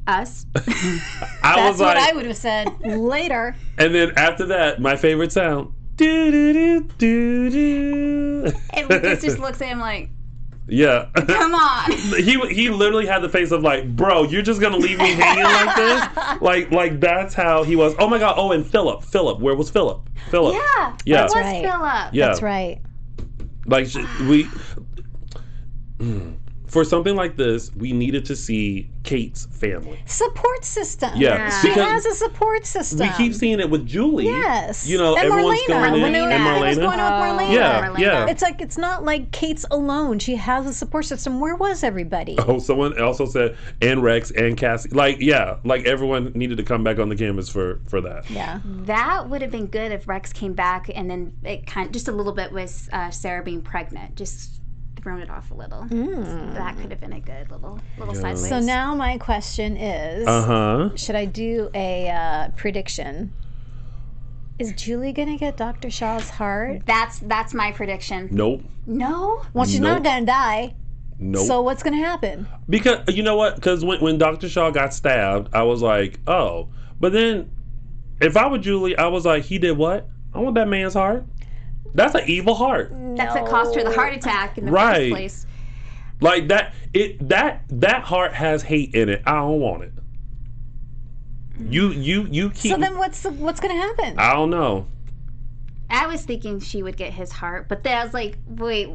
us? That's what I would have said later. And then after that, my favorite sound. Do, do, do, do, do. And Lucas just looks at him like, yeah. Come on. He literally had the face of like, bro, you're just gonna leave me hanging like this? Like that's how he was. Oh my God. Oh, and Philip. Where was Philip? Yeah. Where was right. Philip? Yeah. That's right. Like for something like this, we needed to see Kate's family. Support system. Yeah. She has a support system. We keep seeing it with Julie. Yes. And Marlena. everyone's going in. And Marlena. Going on with Marlena. Yeah. It's like, it's not like Kate's alone. She has a support system. Where was everybody? Oh, someone also said, and Rex and Cassie. Like everyone needed to come back on the canvas for that. Yeah. That would have been good if Rex came back and then it just a little bit with Sarah being pregnant. Just thrown it off a little. So that could have been a good little sideways. So now my question is, should I do a prediction? Is Julie gonna get Dr. Shaw's heart? That's my prediction. Nope. No? Well, she's not gonna die. Nope. So what's gonna happen? Because you know what? Because when Dr. Shaw got stabbed, I was like, oh. But then, if I were Julie, I was like, he did what? I want that man's heart. That's an evil heart. That's what caused her the heart attack in the first place. Like that heart has hate in it. I don't want it. You keep. So then what's gonna happen? I don't know. I was thinking she would get his heart, but then I was like, wait,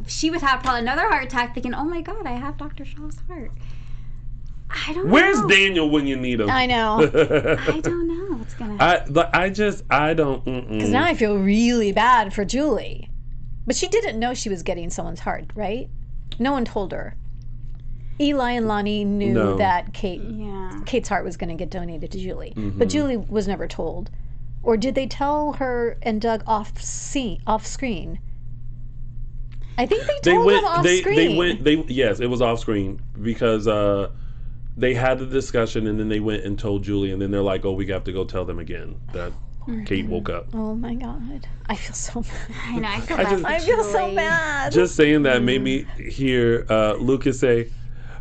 she would have probably another heart attack thinking, oh my God, I have Dr. Shaw's heart. I don't know. Where's Daniel when you need him? I know. I don't know what's going to happen. I don't. Because now I feel really bad for Julie. But she didn't know she was getting someone's heart, right? No one told her. Eli and Lonnie knew that Kate's heart was going to get donated to Julie. Mm-hmm. But Julie was never told. Or did they tell her and Doug off screen? I think they told them off screen. Yes, it was off screen because they had the discussion and then they went and told Julie and then they're like, oh, we have to go tell them again that Kate woke up. Oh my God. I feel so bad. I know, I feel bad. I feel so bad. Just saying that made me hear Lucas say,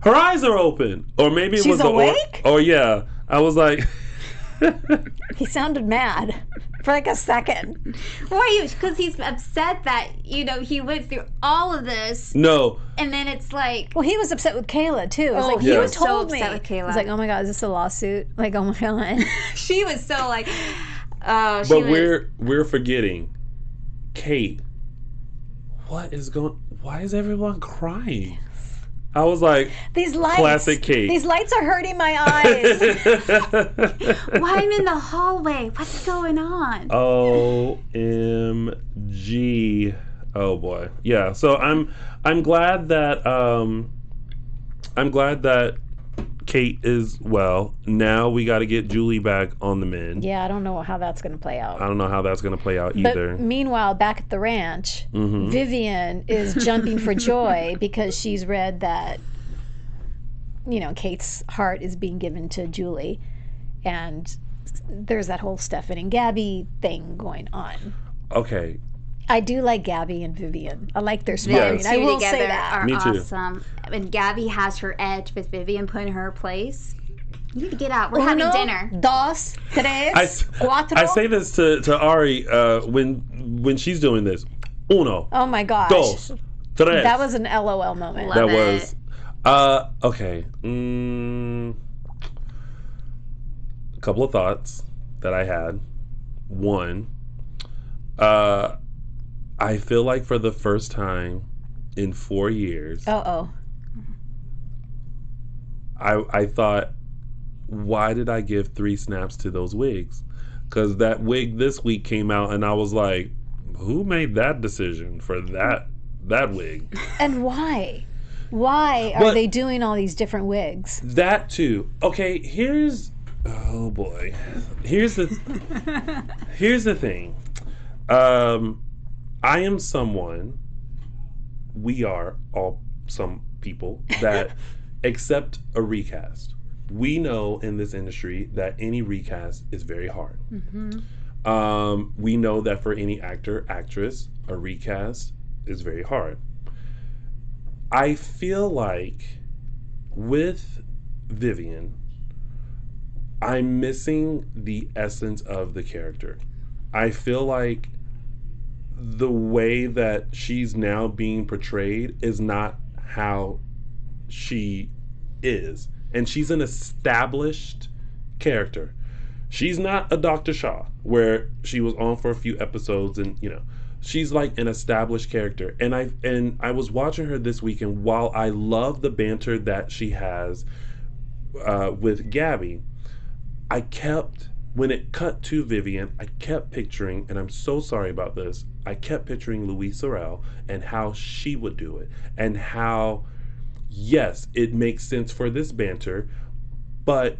her eyes are open. Or maybe it She's was awake? Or yeah. I was like... He sounded mad for like a second. Why? Because he's upset that, he went through all of this. No. And then it's like... Well, he was upset with Kayla, too. It's like, he was told so me. upset with Kayla. He's like, oh my God, is this a lawsuit? Like, oh my God. She was so like... we're forgetting. Kate, why is everyone crying? I was like, these lights, classic Kate. These lights are hurting my eyes. Why I'm in the hallway? What's going on? OMG. Oh boy. Yeah. So I'm glad that Kate is well. Now we got to get Julie back on the mend. Yeah, I don't know how that's going to play out. I don't know how that's going to play out either. But meanwhile, back at the ranch, Vivian is jumping for joy because she's read that, Kate's heart is being given to Julie. And there's that whole Stefan and Gabby thing going on. Okay. I do like Gabby and Vivian. I like their sparring. Yes. I will together say that. are Me too. awesome. And Gabby has her edge with Vivian putting her place. You need to get out. We're having dinner. Dos, tres, cuatro. I say this to Ari when she's doing this. Uno. Oh my gosh. Dos. Tres. That was an LOL moment. Love that it. was. Okay. A couple of thoughts that I had. One, I feel like for the first time in 4 years, I thought, why did I give 3 snaps to those wigs? Because that wig this week came out, and I was like, who made that decision for that wig? And why? Why are they doing all these different wigs? That too. Okay, oh boy. Here's the thing. I am someone, we are all some people that accept a recast. We know in this industry that any recast is very hard. Mm-hmm. We know that for any actor, actress, a recast is very hard. I feel like with Vivian, I'm missing the essence of the character. I feel like the way that she's now being portrayed is not how she is. And she's an established character. She's not a Dr. Shaw, where she was on for a few episodes and, she's like an established character. And I was watching her this week, and while I love the banter that she has with Gabby, when it cut to Vivian, I kept picturing, and I'm so sorry about this, I kept picturing Louise Sorel and how she would do it. And how, yes, it makes sense for this banter, but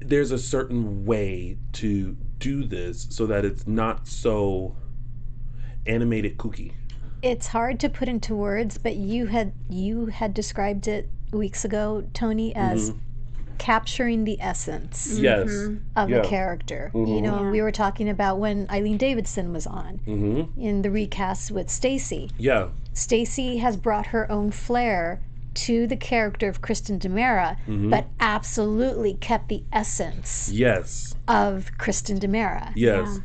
there's a certain way to do this so that it's not so animated kooky. It's hard to put into words, but you had described it weeks ago, Tony, as capturing the essence of a character. Mm-hmm. We were talking about when Eileen Davidson was on in the recast with Stacey. Yeah. Stacey has brought her own flair to the character of Kristen DiMera, but absolutely kept the essence of Kristen DiMera. Yes.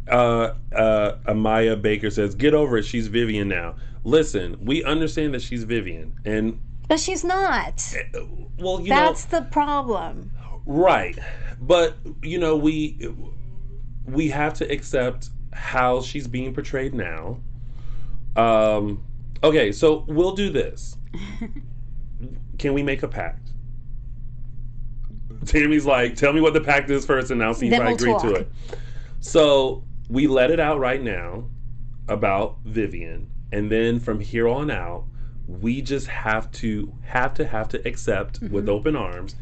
Yeah. Amaya Baker says, get over it, she's Vivian now. Listen, we understand that she's Vivian, but she's not. Well, that's the problem. Right. But, we have to accept how she's being portrayed now. Okay, so we'll do this. Can we make a pact? Tammy's like, tell me what the pact is first, and I'll see if I agree to it. So we let it out right now about Vivian, and then from here on out, we just have to accept with open arms,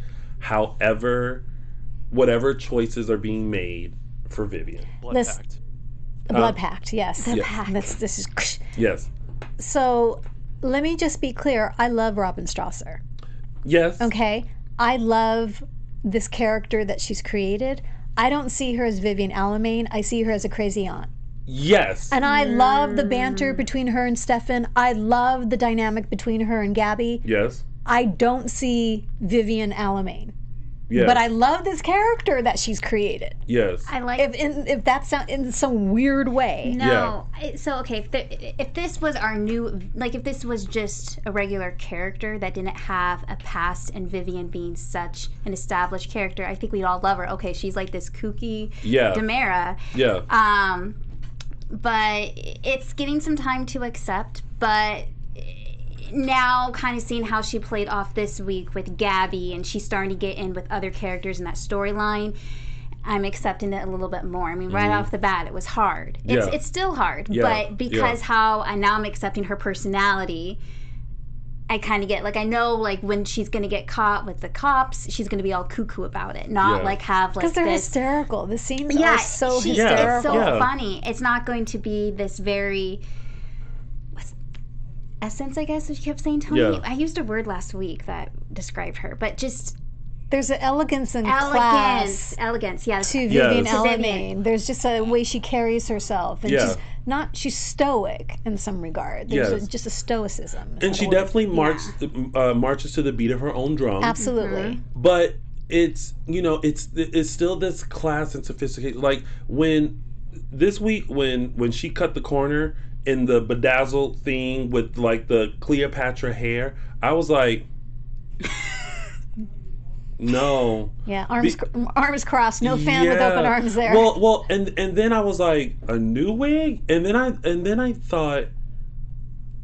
whatever choices are being made for Vivian. Blood pact, yes. The pact. This is yes. So let me just be clear. I love Robin Strasser. Yes. Okay. I love this character that she's created. I don't see her as Vivian Alamain. I see her as a crazy aunt. Yes. And I love the banter between her and Stefan. I love the dynamic between her and Gabby. Yes. I don't see Vivian Alamain. Yes. But I love this character that she's created. Yes. I like if that's in some weird way. No. Yeah. So okay, if this was our new, like if this was just a regular character that didn't have a past, and Vivian being such an established character, I think we'd all love her. Okay, she's like this kooky DiMera. Yeah. But it's getting some time to accept. But now kind of seeing how she played off this week with Gabby, and she's starting to get in with other characters in that storyline, I'm accepting it a little bit more. I mean, right off the bat, it was hard. It's still hard, but because now I'm accepting her personality, I kind of get, like, I know, like, when she's going to get caught with the cops, she's going to be all cuckoo about it, not, like, have, like, because they're hysterical. The scenes are so hysterical. It's so funny. It's not going to be this very essence, I guess, as you kept saying, Tony. I used a word last week that described her, but just There's an elegance and class. Elegance, yes. To Vivian Alamain. There's just a way she carries herself. And she's stoic in some regard. There's just a stoicism. And she definitely marches to the beat of her own drum. Absolutely. Mm-hmm. But it's, it's still this class and sophistication. Like when this week when she cut the corner in the bedazzled thing with like the Cleopatra hair, I was like, no. Yeah, arms crossed. No fan with open arms there. Well, and then I was like, a new wig? And then I thought,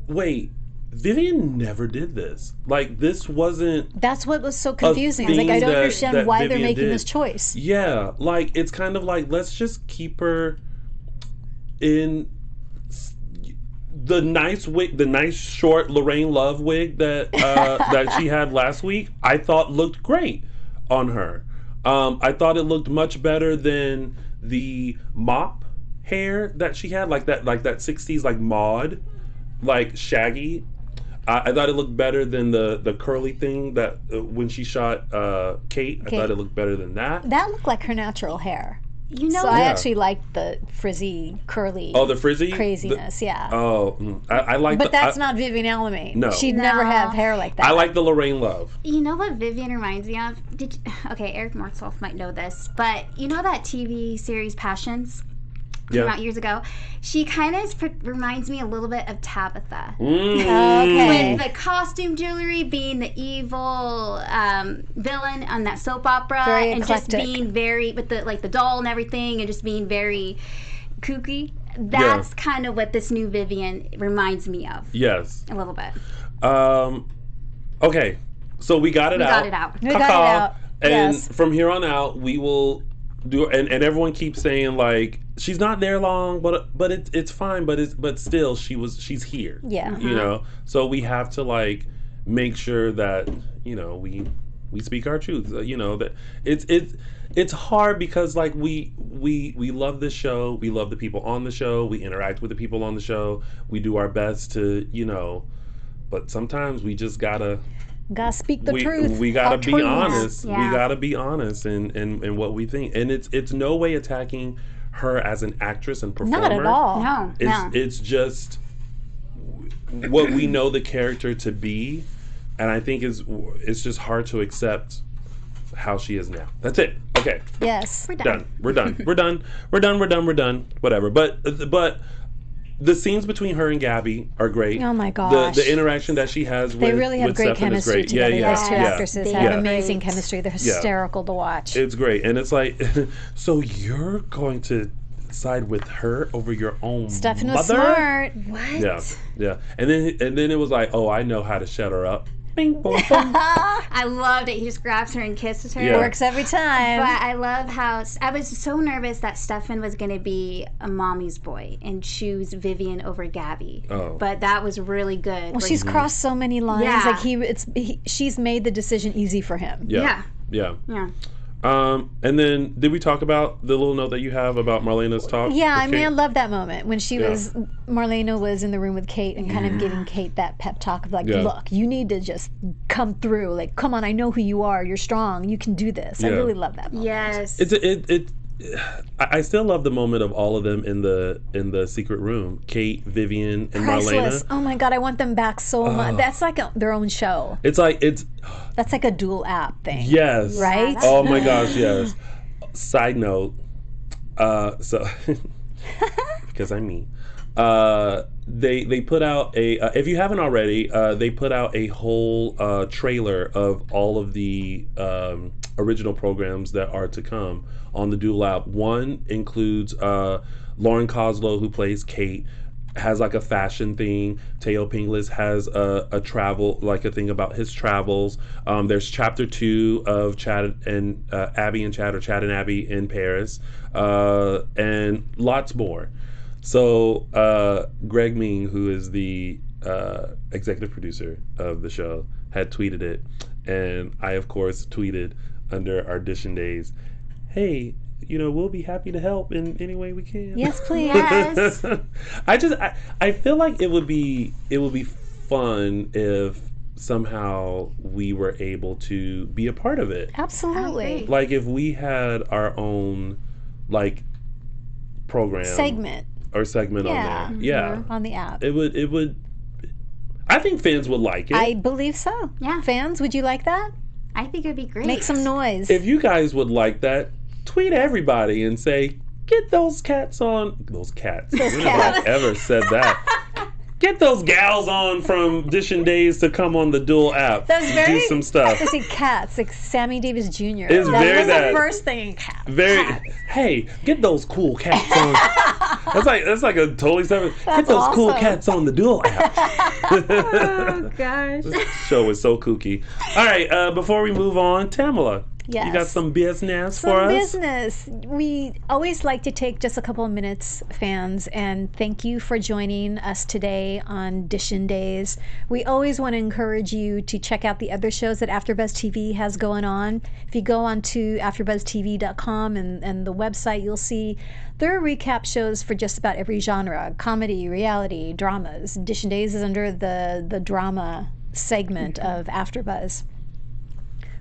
wait, Vivian never did this. Like, this wasn't. That's what was so confusing. I was like, I don't understand why they're making this choice. Yeah, like it's kind of like, let's just keep her in the nice wig, the nice short Lorraine Love wig that that she had last week. I thought looked great on her. I thought it looked much better than the mop hair that she had, like that 60s like Maude, like shaggy. I thought it looked better than the curly thing that when she shot Kate. I thought it looked better than that. That looked like her natural hair. So I actually liked the frizzy, curly. Oh, the frizzy craziness, yeah. Oh, I like. But that's not Vivian Alamain. No, she'd never have hair like that. I like the Lorraine Love. You know what Vivian reminds me of? Okay, Eric Mortzoff might know this, but you know that TV series Passions? Came out years ago. She kind of reminds me a little bit of Tabitha. Okay. With the costume jewelry, being the evil villain on that soap opera, very and eclectic. just being very with the doll and everything, and just being very kooky. That's kind of what this new Vivian reminds me of. Yes. A little bit. Okay. So we got it out. We got it out. And from here on out, we will do. And everyone keeps saying like, she's not there long, but it's fine. But still, she's here. Yeah. You know. So we have to like make sure that we speak our truth. That it's hard because like we love this show. We love the people on the show. We interact with the people on the show. We do our best to but sometimes we just gotta speak the truth. We gotta be honest. Yeah. We gotta be honest in what we think. And it's no way attacking her as an actress and performer. Not at all. No. It's just what we know the character to be, and I think it's just hard to accept how she is now. That's it. Okay. Yes. We're done. We're done. Whatever. But the scenes between her and Gabby are great. Oh my gosh. The interaction that she has with they really have great Stefan chemistry is great. together. Those two actresses have Yeah. amazing chemistry. They're hysterical to watch. It's great. And it's like, so you're going to side with her over your own Stefan mother? was smart. What? Yeah. And then it was like, oh, I know how to shut her up. Bing, boom, boom. I loved it. He just grabs her and kisses her. Yeah. Works every time. But I love how I was so nervous that Stefan was going to be a mommy's boy and choose Vivian over Gabby. Oh. But that was really good. Well, she's crossed so many lines. Yeah. Like she's made the decision easy for him. Yeah. And then did we talk about the little note that you have about Marlena's talk? Yeah, with Kate? I love that moment when Marlena was in the room with Kate and kind of giving Kate that pep talk of like, look, you need to just come through. Like, come on, I know who you are. You're strong. You can do this. I really love that moment. Yes. I still love the moment of all of them in the secret room. Kate, Vivian, and Priceless. Marlena. Oh my God, I want them back so much. That's like their own show. That's like a dual app thing. Yes. Right? Oh my gosh, yes. Side note, so because I'm me. They put out if you haven't already, they put out a whole trailer of all of the original programs that are to come on the Dual app. One includes Lauren Koslow, who plays Kate, has like a fashion thing. Teo Pinglis has a travel, like a thing about his travels. There's chapter 2 of Chad and Abby and Chad, or Chad and Abby in Paris, and lots more. So Greg Ming, who is the executive producer of the show, had tweeted it, and I of course tweeted under our DISHIN Days, hey, we'll be happy to help in any way we can. Yes, please. Yes. I feel like it would be fun if somehow we were able to be a part of it. Absolutely. Like if we had our own like program segment on there. Yeah. On the app. It would I think fans would like it. I believe so. Yeah. Fans, would you like that? I think it'd be great. Make some noise. If you guys would like that, tweet everybody and say, get those cats on. Those cats. When have I ever said that? Get those gals on from DISHIN Days to come on the dual app. That's very, do some stuff. I see cats, like Sammy Davis Jr. It's very was that. The first thing in cats. Hey, get those cool cats on. That's like a totally separate. Get those cool cats on the dual app. Oh gosh. This show is so kooky. All right, before we move on, Tamala. Yes. You got some business for us? Business. We always like to take just a couple of minutes, fans, and thank you for joining us today on DISHIN Days. We always want to encourage you to check out the other shows that AfterBuzz TV has going on. If you go on to AfterBuzzTV.com and the website, you'll see there are recap shows for just about every genre: comedy, reality, dramas. DISHIN Days is under the drama segment of AfterBuzz.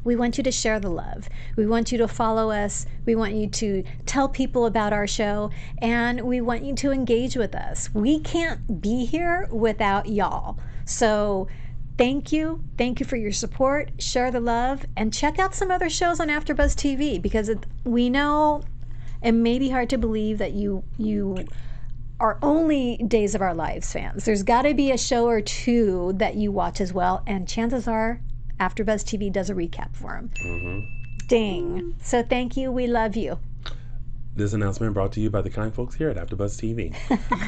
We want you to share the love. We want you to follow us. We want you to tell people about our show. And we want you to engage with us. We can't be here without y'all. So thank you. Thank you for your support. Share the love. And check out some other shows on AfterBuzz TV, because we know it may be hard to believe that you are only Days of Our Lives fans. There's got to be a show or two that you watch as well. And chances are, AfterBuzz TV does a recap for them. Mm-hmm. Ding. So thank you. We love you. This announcement brought to you by the kind folks here at AfterBuzz TV.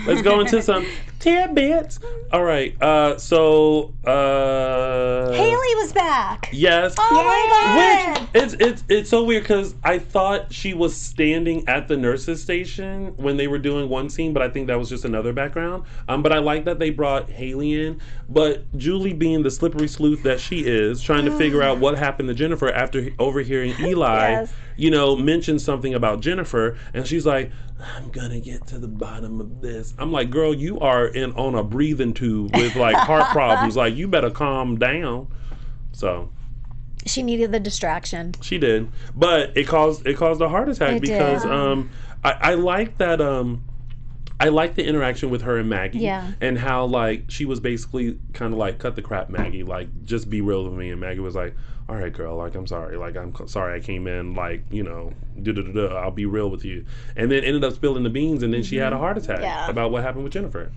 Let's go into some tidbits. All right. So Haley was back. Yes. Oh my God. Which it's so weird because I thought she was standing at the nurses station when they were doing one scene, but I think that was just another background. But I like that they brought Haley in. But Julie, being the slippery sleuth that she is, trying to figure out what happened to Jennifer after overhearing Eli, mention something about Jennifer, and she's like, I'm gonna get to the bottom of this. I'm like, girl, you are on a breathing tube with like heart problems. Like, you better calm down. So she needed the distraction. She did, but it caused a heart attack because I like that. I like the interaction with her and Maggie, and how like she was basically kind of like, cut the crap, Maggie, like just be real with me. And Maggie was like, all right, girl, like I'm sorry, I came in like, I'll be real with you, and then ended up spilling the beans, and then she had a heart attack about what happened with Jennifer.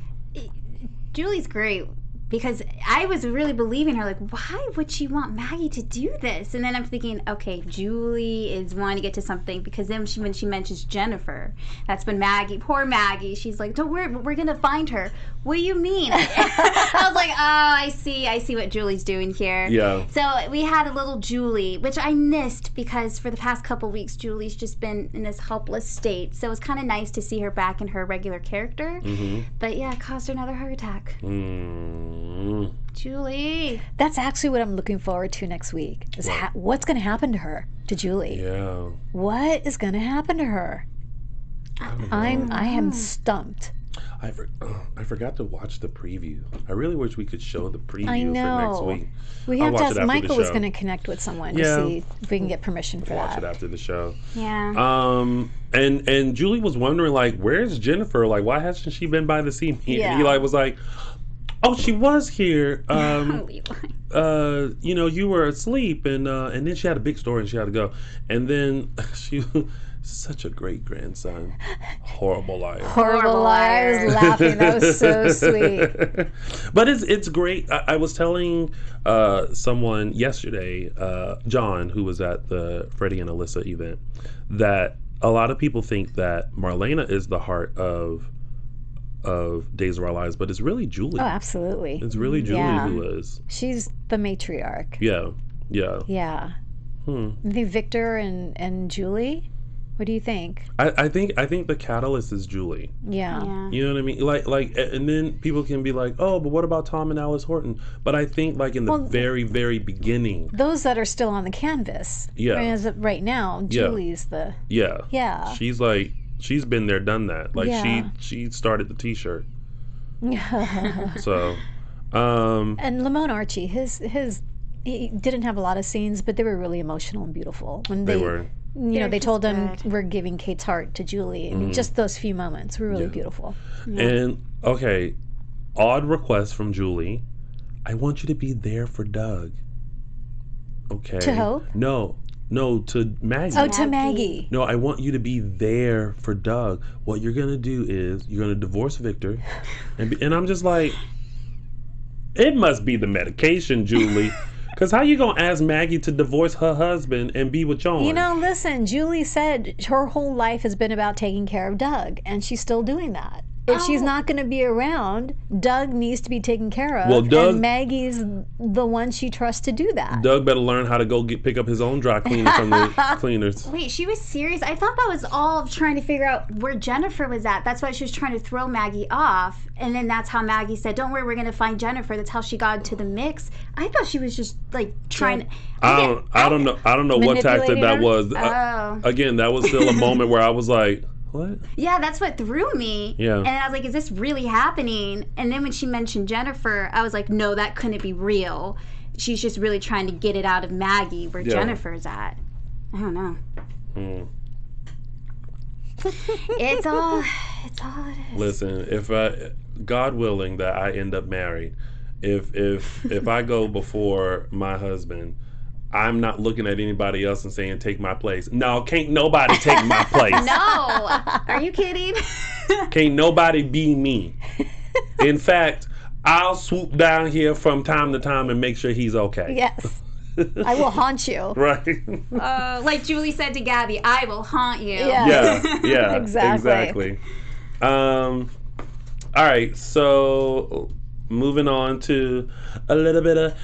Julie's great, because I was really believing her, like, why would she want Maggie to do this? And then I'm thinking, okay, Julie is wanting to get to something, because then when she mentions Jennifer, that's when poor Maggie, she's like, don't worry, we're going to find her. What do you mean? I was like, oh, I see what Julie's doing here. Yeah. So we had a little Julie, which I missed, because for the past couple weeks, Julie's just been in this helpless state. So it was kind of nice to see her back in her regular character. Mm-hmm. But yeah, it caused her another heart attack. Julie. That's actually what I'm looking forward to next week. Is what's going to happen to her, to Julie? Yeah. What is going to happen to her? I am stumped. I forgot to watch the preview. I really wish we could show the preview for next week. We have to ask Michael is going to connect with someone to see if we can get permission for that. Watch it after the show. Yeah. And Julie was wondering, like, where's Jennifer? Like, why hasn't she been by to see me? Yeah. And Eli was like, oh, she was here. You were asleep, and then she had a big story and she had to go. And then she, such a great grandson. Horrible liar. Horrible liar. I was laughing. That was so sweet. But it's great. I was telling someone yesterday, John, who was at the Freddie and Alyssa event, that a lot of people think that Marlena is the heart of Days of Our Lives, but it's really Julie. Oh, absolutely. It's really Julie who is. She's the matriarch. Yeah. I think Victor and Julie. What do you think? I think the catalyst is Julie. Yeah. You know what I mean? Like, and then people can be like, oh, but what about Tom and Alice Horton? But I think like in the very, very beginning, those that are still on the canvas. Yeah. As of right now, Julie's the. Yeah. Yeah. She's like. She's been there, done that. Like she started the T-shirt. So, And Lamone Archie, he didn't have a lot of scenes, but they were really emotional and beautiful. When they were. They told him we're giving Kate's heart to Julie. I mean, just those few moments were really beautiful. Yeah. And okay, odd request from Julie. I want you to be there for Doug. Okay. To Hope? No, to Maggie. Oh, to Maggie. No, I want you to be there for Doug. What you're gonna do is you're gonna divorce Victor, and I'm just like, it must be the medication, Julie. Because how you gonna ask Maggie to divorce her husband and be with John? Listen, Julie said her whole life has been about taking care of Doug, and she's still doing that. If she's not going to be around, Doug needs to be taken care of. Well, and Maggie's the one she trusts to do that. Doug better learn how to go pick up his own dry cleaning from the cleaners. Wait, she was serious? I thought that was all trying to figure out where Jennifer was at. That's why she was trying to throw Maggie off. And then that's how Maggie said, don't worry, we're going to find Jennifer. That's how she got into the mix. I thought she was just like trying to... I don't know what tactic that was. Again, that was still a moment where I was like... What? Yeah, that's what threw me. Yeah. And I was like, is this really happening? And then when she mentioned Jennifer, I was like, no, that couldn't be real. She's just really trying to get it out of Maggie where Jennifer's at. I don't know. It's all it is. Listen, if God willing that I end up married, if I go before my husband, I'm not looking at anybody else and saying, take my place. No, can't nobody take my place. No. Are you kidding? Can't nobody be me. In fact, I'll swoop down here from time to time and make sure he's okay. Yes. I will haunt you. Right. Like Julie said to Gabby, I will haunt you. Yeah. Exactly. All right, so moving on to a little bit of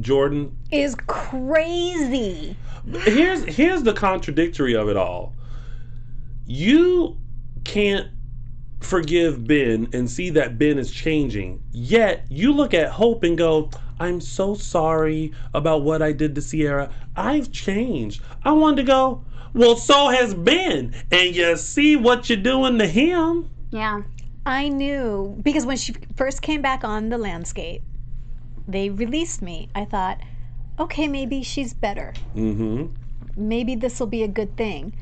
Jordan is crazy. Here's the contradictory of it all. You can't forgive Ben and see that Ben is changing, yet you look at Hope and go, I'm so sorry about what I did to Sierra. I've changed. I wanted to go, well, so has Ben, and you see what you're doing to him. Yeah. I knew, because when she first came back on the landscape, they released me. I thought, okay, maybe she's better. Maybe this will be a good thing.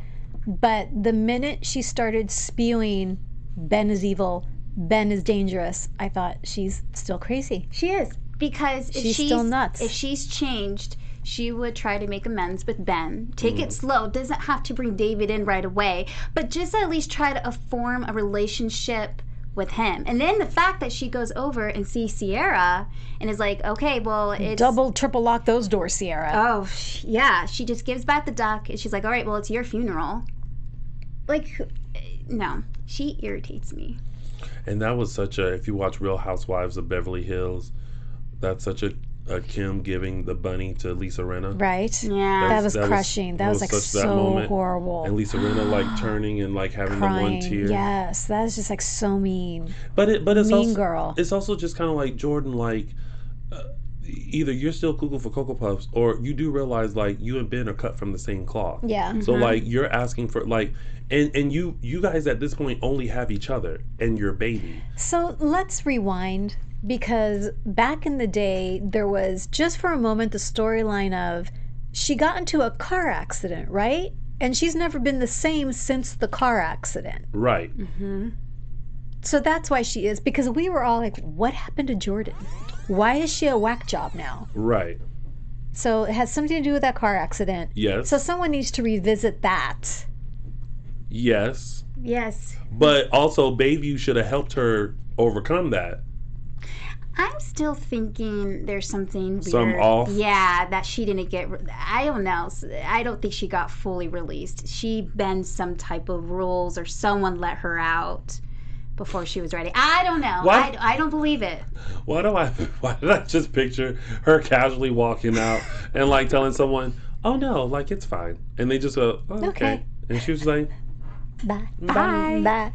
But the minute she started spewing, Ben is evil, Ben is dangerous, I thought, she's still crazy. She is. Because if she's still nuts. If she's changed, she would try to make amends with Ben. Take it slow. Doesn't have to bring David in right away. But just at least try to form a relationship with him. And then the fact that she goes over and sees Sierra and is like, okay, well, it's... Double, triple lock those doors, Sierra. Oh, yeah. She just gives back the duck and she's like, all right, well, it's your funeral. Like, no. She irritates me. And that was such a... If you watch Real Housewives of Beverly Hills, that's such a Kim giving the bunny to Lisa Rinna. Right. Yeah. That was crushing. That was like so horrible. And Lisa Rinna like turning and like having crying. The one tear. Yes, that was just like so mean. But it's mean also, girl. It's also just kind of like Jordan, like either you're still cuckoo for Cocoa Puffs or you do realize like you and Ben are cut from the same cloth. Yeah. So like you're asking for like and you guys at this point only have each other and your baby. So let's rewind. Because back in the day, there was, just for a moment, the storyline of she got into a car accident, right? And she's never been the same since the car accident. Right. So that's why she is. Because we were all like, what happened to Jordan? Why is she a whack job now? Right. So it has something to do with that car accident. Yes. So someone needs to revisit that. Yes. Yes. But also, Bayview should have helped her overcome that. I'm still thinking there's something weird. Some off? Yeah, that she didn't get... I don't know. I don't think she got fully released. She bent some type of rules or someone let her out before she was ready. I don't know. I don't believe it. Why did I just picture her casually walking out and like telling someone, oh no, like it's fine. And they just go, oh, okay. And she was like, bye.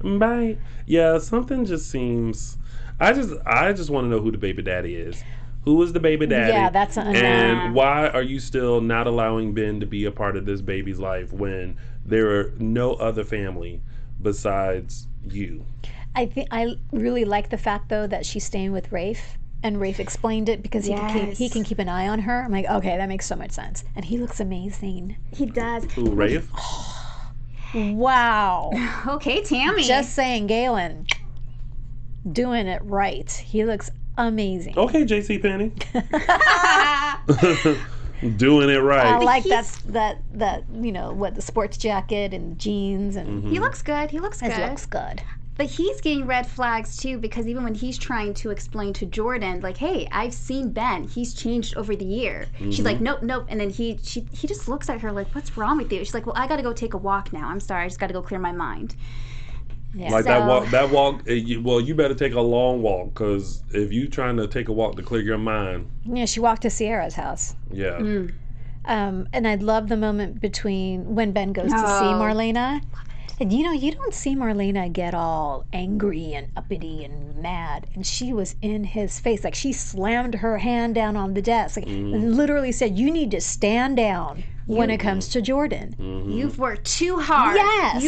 Bye. Yeah, something just seems... I just want to know who the baby daddy is. Who is the baby daddy? Yeah, that's and why are you still not allowing Ben to be a part of this baby's life when there are no other family besides you? I really like the fact though that she's staying with Rafe. And Rafe explained it because he can keep an eye on her. I'm like, okay, that makes so much sense. And he looks amazing. He does. Who, Rafe? Wow. Okay, Tami. Just saying, Galen, doing it right. He looks amazing. Okay, JC Penny. Doing it right. I like that the sports jacket and jeans and he looks good. He looks good. It looks good. But he's getting red flags too, because even when he's trying to explain to Jordan, like, hey, I've seen Ben. He's changed over the year. She's like, nope. And then he just looks at her like, what's wrong with you? She's like, well, I got to go take a walk now. I'm sorry. I just got to go clear my mind. Yeah. Like that walk, you better take a long walk, because if you trying to take a walk to clear your mind. Yeah, she walked to Sierra's house. Yeah. And I love the moment between when Ben goes to see Marlena. And you don't see Marlena get all angry and uppity and mad. And she was in his face. Like, she slammed her hand down on the desk. Like, and literally said, you need to stand down when it comes to Jordan. You've worked too hard. Yes.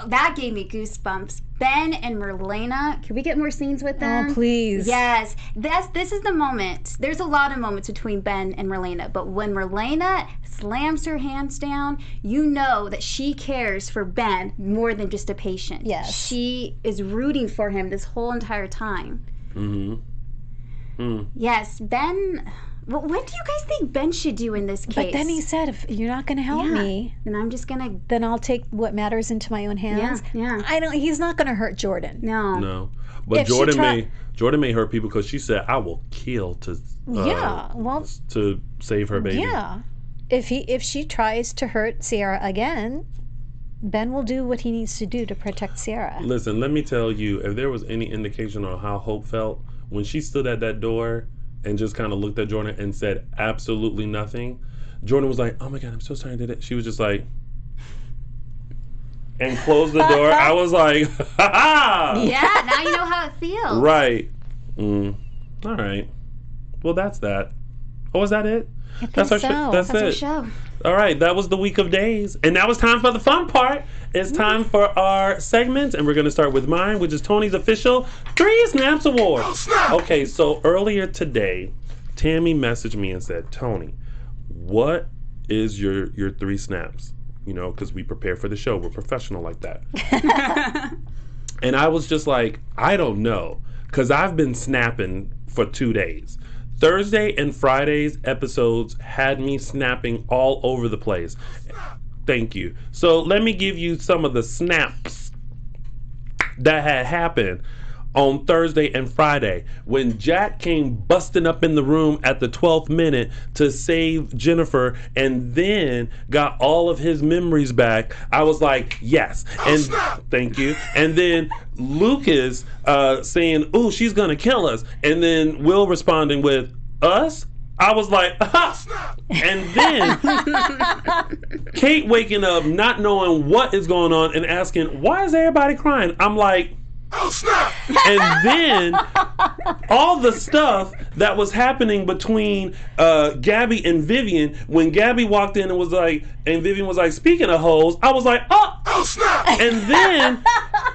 That gave me goosebumps. Ben and Marlena, can we get more scenes with them? Oh, please. Yes. This is the moment. There's a lot of moments between Ben and Marlena, but when Marlena slams her hands down, you know that she cares for Ben more than just a patient. Yes. She is rooting for him this whole entire time. Yes, Ben. Well, what do you guys think Ben should do in this case? But then he said, if you're not going to help me, then I'm just going to... Then I'll take what matters into my own hands. Yeah. He's not going to hurt Jordan. No. But Jordan may hurt people, because she said, I will kill to save her baby. Yeah. If she tries to hurt Sierra again, Ben will do what he needs to do to protect Sierra. Listen, let me tell you, if there was any indication on how Hope felt, when she stood at that door and just kind of looked at Jordan and said absolutely nothing, Jordan was like, oh my God, I'm so sorry I did it. She was just like, and closed the door. I was like, ha ha! Yeah, now you know how it feels. Right. All right. Well, that's that. Oh, is that it? That's our show. That's our show. All right, that was the week of days. And now it's time for the fun part. It's time for our segments, and we're going to start with mine, which is Tony's official 3 Snaps Award. Okay, so earlier today, Tami messaged me and said, Tony, what is your 3 snaps? Because we prepare for the show. We're professional like that. And I was just like, I don't know, because I've been snapping for 2 days. Thursday and Friday's episodes had me snapping all over the place. Thank you. So let me give you some of the snaps that had happened on Thursday and Friday when Jack came busting up in the room at the 12th minute to save Jennifer and then got all of his memories back. I was like, yes. And thank you. And then Lucas saying, ooh, she's gonna kill us. And then Will responding with, us? I was like, aha! And then Kate waking up, not knowing what is going on and asking, why is everybody crying? I'm like, oh snap! And then all the stuff that was happening between Gabby and Vivian, when Gabby walked in and was like, and Vivian was like, speaking of hoes, I was like, oh snap! And then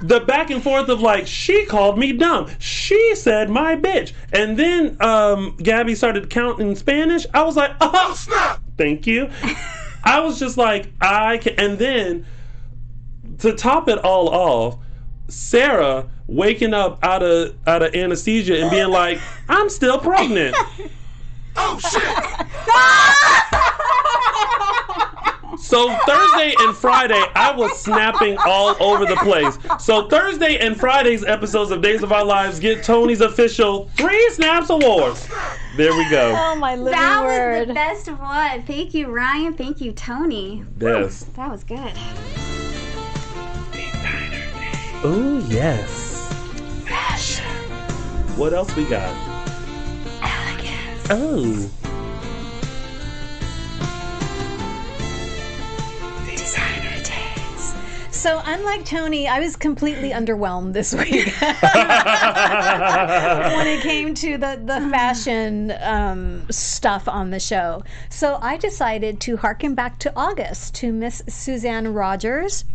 the back and forth of like, she called me dumb. She said my bitch. And then Gabby started counting in Spanish. I was like, oh snap! Thank you. I was just like, and then to top it all off, Sarah waking up out of anesthesia and being like, I'm still pregnant. Oh shit. So Thursday and Friday, I was snapping all over the place. So Thursday and Friday's episodes of Days of Our Lives get Tony's official 3 Snaps Award. There we go. Oh, my living that word. Was the best one. Thank you, Ryan. Thank you, Tony. Yes. Woo, that was good. Oh, yes. Fashion. What else we got? Elegance. Oh. Designer days. So unlike Tony, I was completely underwhelmed this week when it came to the fashion stuff on the show. So I decided to harken back to August to Miss Suzanne Rogers.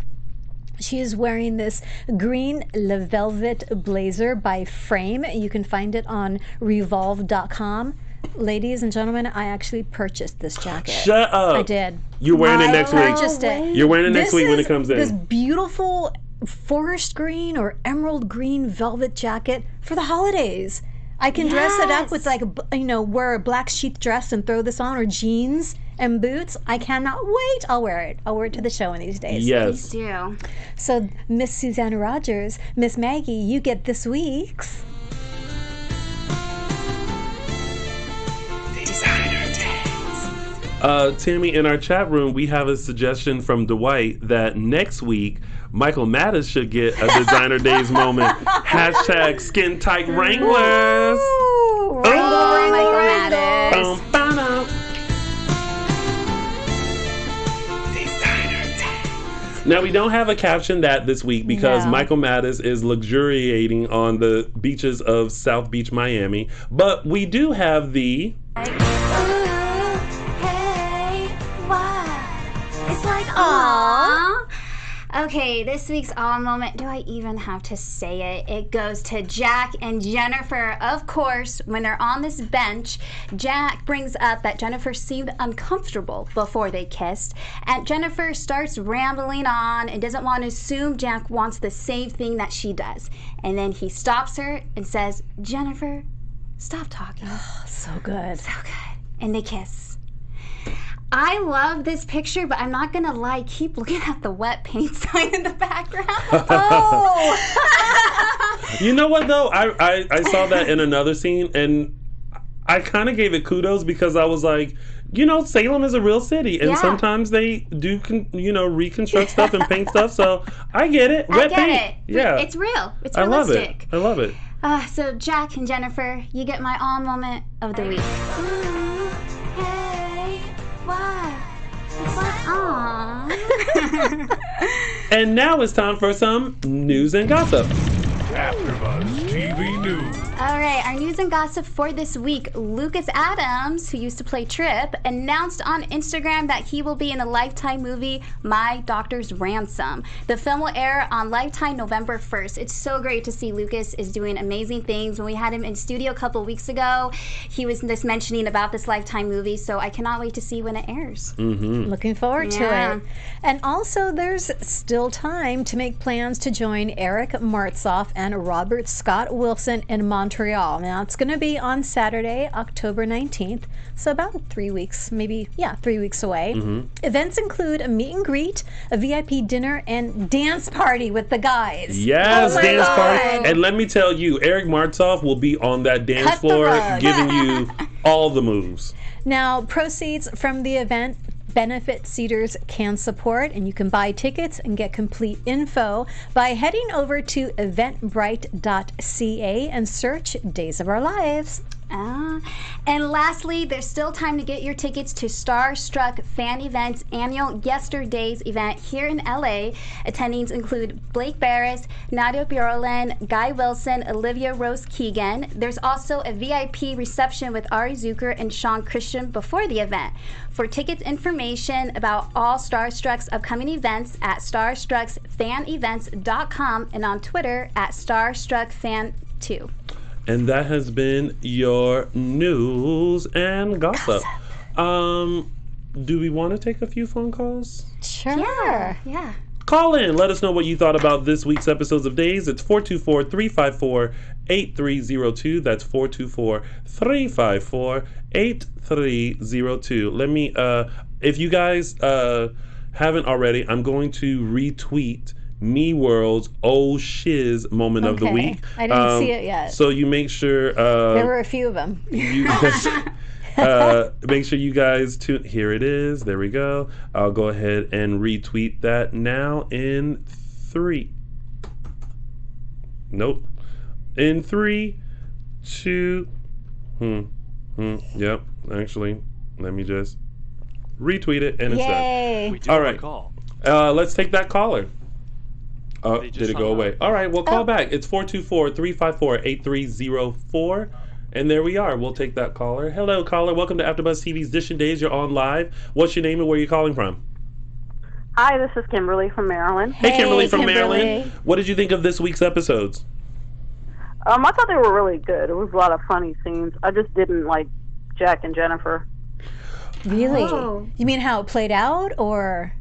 She is wearing this green Le Velvet blazer by Frame. You can find it on revolve.com. Ladies and gentlemen, I actually purchased this jacket. Shut up. I did. You're wearing it next week. I purchased it. You're wearing it next week when it comes in. This beautiful forest green or emerald green velvet jacket for the holidays. I can dress it up with wear a black sheath dress and throw this on, or jeans and boots. I cannot wait. I'll wear it. I'll wear it to the show one of these days. Yes. Please do. So, Miss Susanna Rogers, Miss Maggie, you get this week's Designer Days. Tammy, in our chat room, we have a suggestion from Dwight that next week Michael Mattis should get a Designer Days moment. # skin tight Wranglers. Wrangle, Michael Mattis. Now, we don't have a caption that this week because Michael Mattis is luxuriating on the beaches of South Beach, Miami. But we do have the... It's like, aww. Okay, this week's aw moment, do I even have to say it? It goes to Jack and Jennifer. Of course, when they're on this bench, Jack brings up that Jennifer seemed uncomfortable before they kissed. And Jennifer starts rambling on and doesn't want to assume Jack wants the same thing that she does. And then he stops her and says, Jennifer, stop talking. Oh, so good. So good. And they kiss. I love this picture, but I'm not gonna lie, keep looking at the wet paint sign in the background. Oh! You know what though? I saw that in another scene, and I kind of gave it kudos because I was like, Salem is a real city, and sometimes they do, reconstruct stuff and paint stuff. So I get it. Wet paint. Yeah, it's real. It's realistic. I love it. So Jack and Jennifer, you get my aw moment of the week. What? It's like, aww. And now it's time for some news and gossip. AfterBuzz TV News. All right, our news and gossip for this week. Lucas Adams, who used to play Trip, announced on Instagram that he will be in the Lifetime movie My Doctor's Ransom. The film will air on Lifetime November 1st. It's so great to see Lucas is doing amazing things. When we had him in studio a couple weeks ago, he was just mentioning about this Lifetime movie, so I cannot wait to see when it airs. Mm-hmm. Looking forward to it. And also, there's still time to make plans to join Eric Martzoff and Robert Scott Wilson in Montreal. Now, it's going to be on Saturday, October 19th, so about 3 weeks, 3 weeks away. Mm-hmm. Events include a meet and greet, a VIP dinner, and dance party with the guys. Yes, dance party. And let me tell you, Eric Martzoff will be on that dance floor giving you all the moves. Now, proceeds from the event benefit Cedars can support, and you can buy tickets and get complete info by heading over to eventbrite.ca and search Days of Our Lives. And lastly, there's still time to get your tickets to Starstruck Fan Event's annual Yesterdays event here in LA. Attendees include Blake Barris, Nadia Burolin, Guy Wilson, Olivia Rose Keegan. There's also a VIP reception with Ari Zucker and Sean Christian before the event. For tickets information about all Starstruck's upcoming events at starstrucksfanevents.com and on Twitter at StarstruckFan2. And that has been your news and gossip. Do we want to take a few phone calls? Sure. Yeah. Call in. Let us know what you thought about this week's episodes of Days. It's 424-354-8302. That's 424-354-8302. Let me, if you guys haven't already, I'm going to retweet Me World's Oh Shiz moment of the week. I didn't see it yet. So you make sure... there were a few of them. Make sure you guys tune... Here it is. There we go. I'll go ahead and retweet that now in 3. Nope. In 3, 2... Yep. Actually, let me just retweet it and it's done. We do All have right. a call. Let's take that caller. Oh, They just did it go hung away? up. All right, we'll call back. It's 424-354-8304. And there we are. We'll take that caller. Hello, caller. Welcome to AfterBuzz TV's DISHIN Days. You're on live. What's your name and where are you calling from? Hi, this is Kimberly from Maryland. Hey, Kimberly from Kimberly. Maryland. What did you think of this week's episodes? I thought they were really good. It was a lot of funny scenes. I just didn't like Jack and Jennifer. Really? Oh. You mean how it played out, or?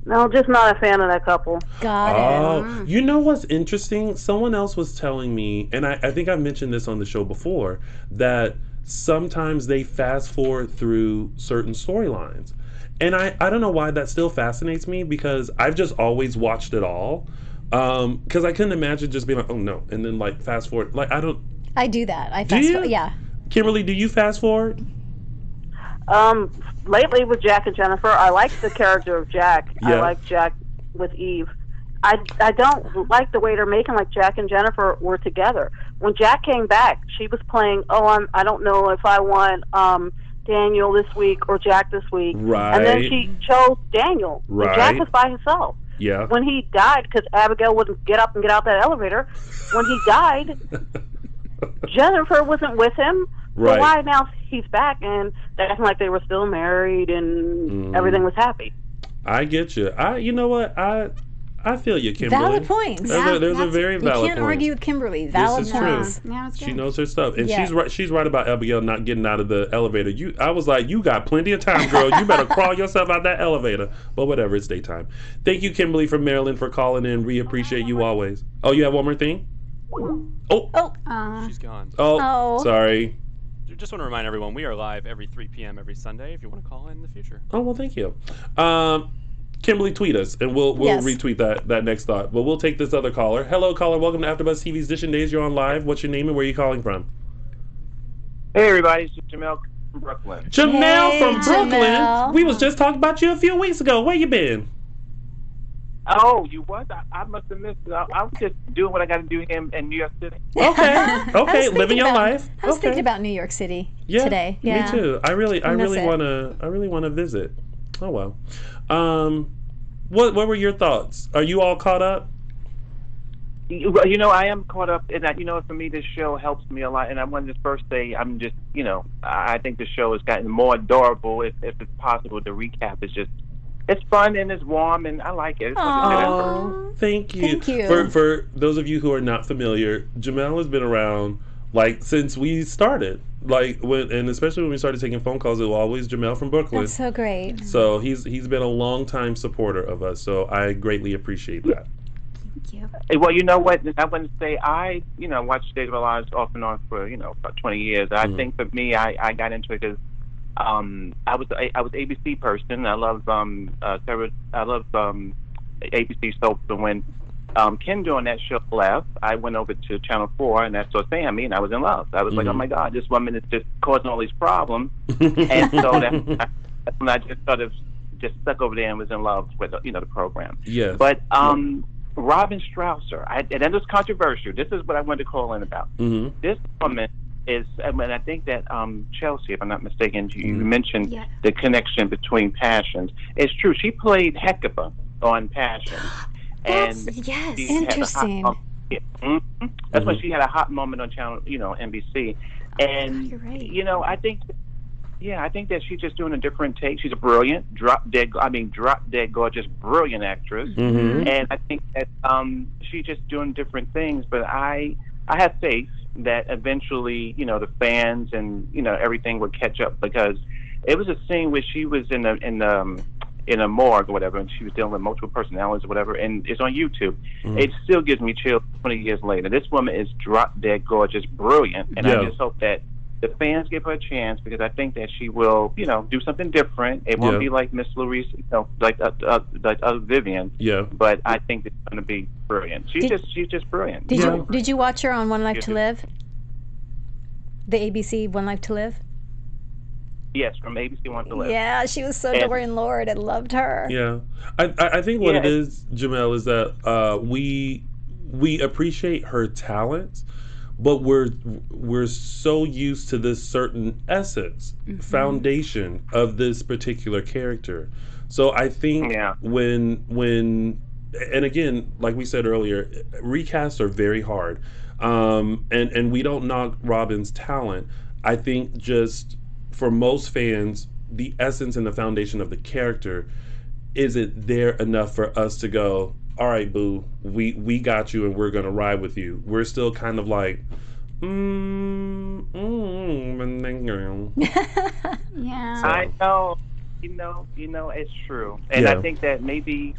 No, just not a fan of that couple. Got it. Oh, you know what's interesting? Someone else was telling me, and I think I've mentioned this on the show before, that sometimes they fast forward through certain storylines. And I don't know why that still fascinates me, because I've just always watched it all. Because I couldn't imagine just being like, oh no, and then like fast forward. Like I do that. I Do fast you? forward. Yeah. Kimberly, do you fast forward? Lately with Jack and Jennifer, I like the character of Jack. Yeah. I like Jack with Eve. I don't like the way they're making like Jack and Jennifer were together. When Jack came back, she was playing, I don't know if I want Daniel this week or Jack this week. Right. And then she chose Daniel. Right. And Jack was by himself. Yeah. When he died, because Abigail wouldn't get up and get out that elevator, when he died, Jennifer wasn't with him. Right. So why now he's back and they're acting like they were still married and everything was happy? I get you. You know what? I feel you, Kimberly. Valid points. There's a very You valid can't point. argue with Kimberly. Valid This is points. true. Yeah, it's She good. knows her stuff, and Yeah. she's right about Abigail not getting out of the elevator. I was like, you got plenty of time, girl. You better crawl yourself out that elevator. But whatever, it's daytime. Thank you, Kimberly from Maryland, for calling in. We appreciate you always. Oh, you have one more thing? She's gone. Oh. Sorry. Just want to remind everyone, we are live every 3 p.m. every Sunday if you want to call in the future. Oh, well, thank you. Kimberly, tweet us, and we'll Yes. retweet that next thought. But we'll take this other caller. Hello, caller. Welcome to AfterBuzz TV's Dishin Days. You're on live. What's your name and where are you calling from? Hey everybody, it's Jamel from Brooklyn. Jamel Hey, from Brooklyn. Jamel. We was just talking about you a few weeks ago. Where you been? Oh, you what? I must have missed it. I was just doing what I got to do in New York City. Okay. I was Okay. thinking Living your about- life. I was Okay. thinking about New York City Yeah, today. Yeah. Me too. I really miss it. wanna visit. Oh well. What were your thoughts? Are you all caught up? You know, I am caught up in that. You know, for me, this show helps me a lot. And I wanted to first say, I'm just, I think the show has gotten more adorable. If it's possible to recap, it's fun and it's warm and I like it. It's fun to say that first. Aww. Thank you. Thank you. For those of you who are not familiar, Jamel has been around like since we started. And especially when we started taking phone calls, it was always Jamel from Brooklyn. That's so great. So he's been a long time supporter of us. So I greatly appreciate that. Thank you. Hey, well, you know what? I want to say I, watched Days of Our Lives off and on for, about 20 years. I think for me, I got into it because I was ABC person. I love ABC soaps. And when Ken doing that show left, I went over to Channel 4 and I saw Sammy and I was in love. I was like, oh my God, this woman is just causing all these problems. And so that's when I just sort of just stuck over there and was in love with the program. Yes. But Robin Strausser, and that is controversial. This is what I wanted to call in about. Mm-hmm. This woman is, and I think that Chelsie, if I'm not mistaken, you mentioned the connection between Passions. It's true. She played Hecuba on Passions. Yes. Interesting. That's when she had a hot moment on channel, NBC. And you're right. I think that she's just doing a different take. She's a brilliant, drop dead gorgeous, brilliant actress. Mm-hmm. And I think that she's just doing different things. But I have faith that eventually, the fans and everything would catch up, because it was a scene where she was in a morgue or whatever, and she was dealing with multiple personalities or whatever, and it's on YouTube. Mm-hmm. It still gives me chills 20 years later. This woman is drop dead gorgeous, brilliant, and I just hope that the fans give her a chance, because I think that she will, do something different. It won't be like Miss Louise, like Vivian. Yeah. But I think it's going to be brilliant. She's just brilliant. Did you watch her on One Life to Live? The ABC One Life to Live? Yes, from ABC One to Live. Yeah, she was so Dorian Lord. I loved her. Yeah. I think what it is, Jamel, is that we appreciate her talents, but we're so used to this certain essence, foundation of this particular character. So I think when and again, like we said earlier, recasts are very hard. And we don't knock Robin's talent. I think just for most fans, the essence and the foundation of the character is it there enough for us to go, all right, boo, we got you and we're gonna ride with you? We're still kind of like, Yeah. I know. It's true. And I think that maybe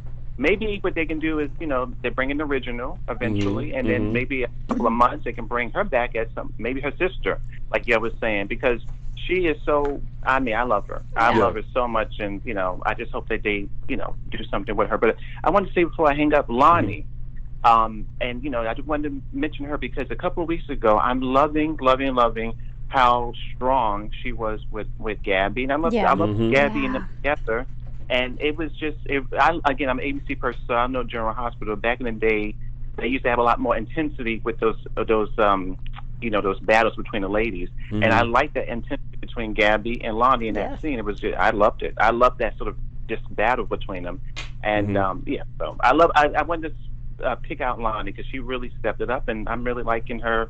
what they can do is, they bring an original eventually, and then maybe a couple of months they can bring her back as maybe her sister, like you was saying, because she is so. I mean, I love her. I love her so much, and I just hope that they, do something with her. But I want to say before I hang up, Lonnie. And I just wanted to mention her because a couple of weeks ago, I'm loving how strong she was with Gabby, and I love Gabby and them together. And it was just, I'm an ABC person, so I know General Hospital. Back in the day, they used to have a lot more intensity with those battles between the ladies. And I liked that intensity between Gabby and Lonnie in that scene. It was just, I loved it. I loved that sort of just battle between them. And so I wanted to pick out Lonnie because she really stepped it up, and I'm really liking her,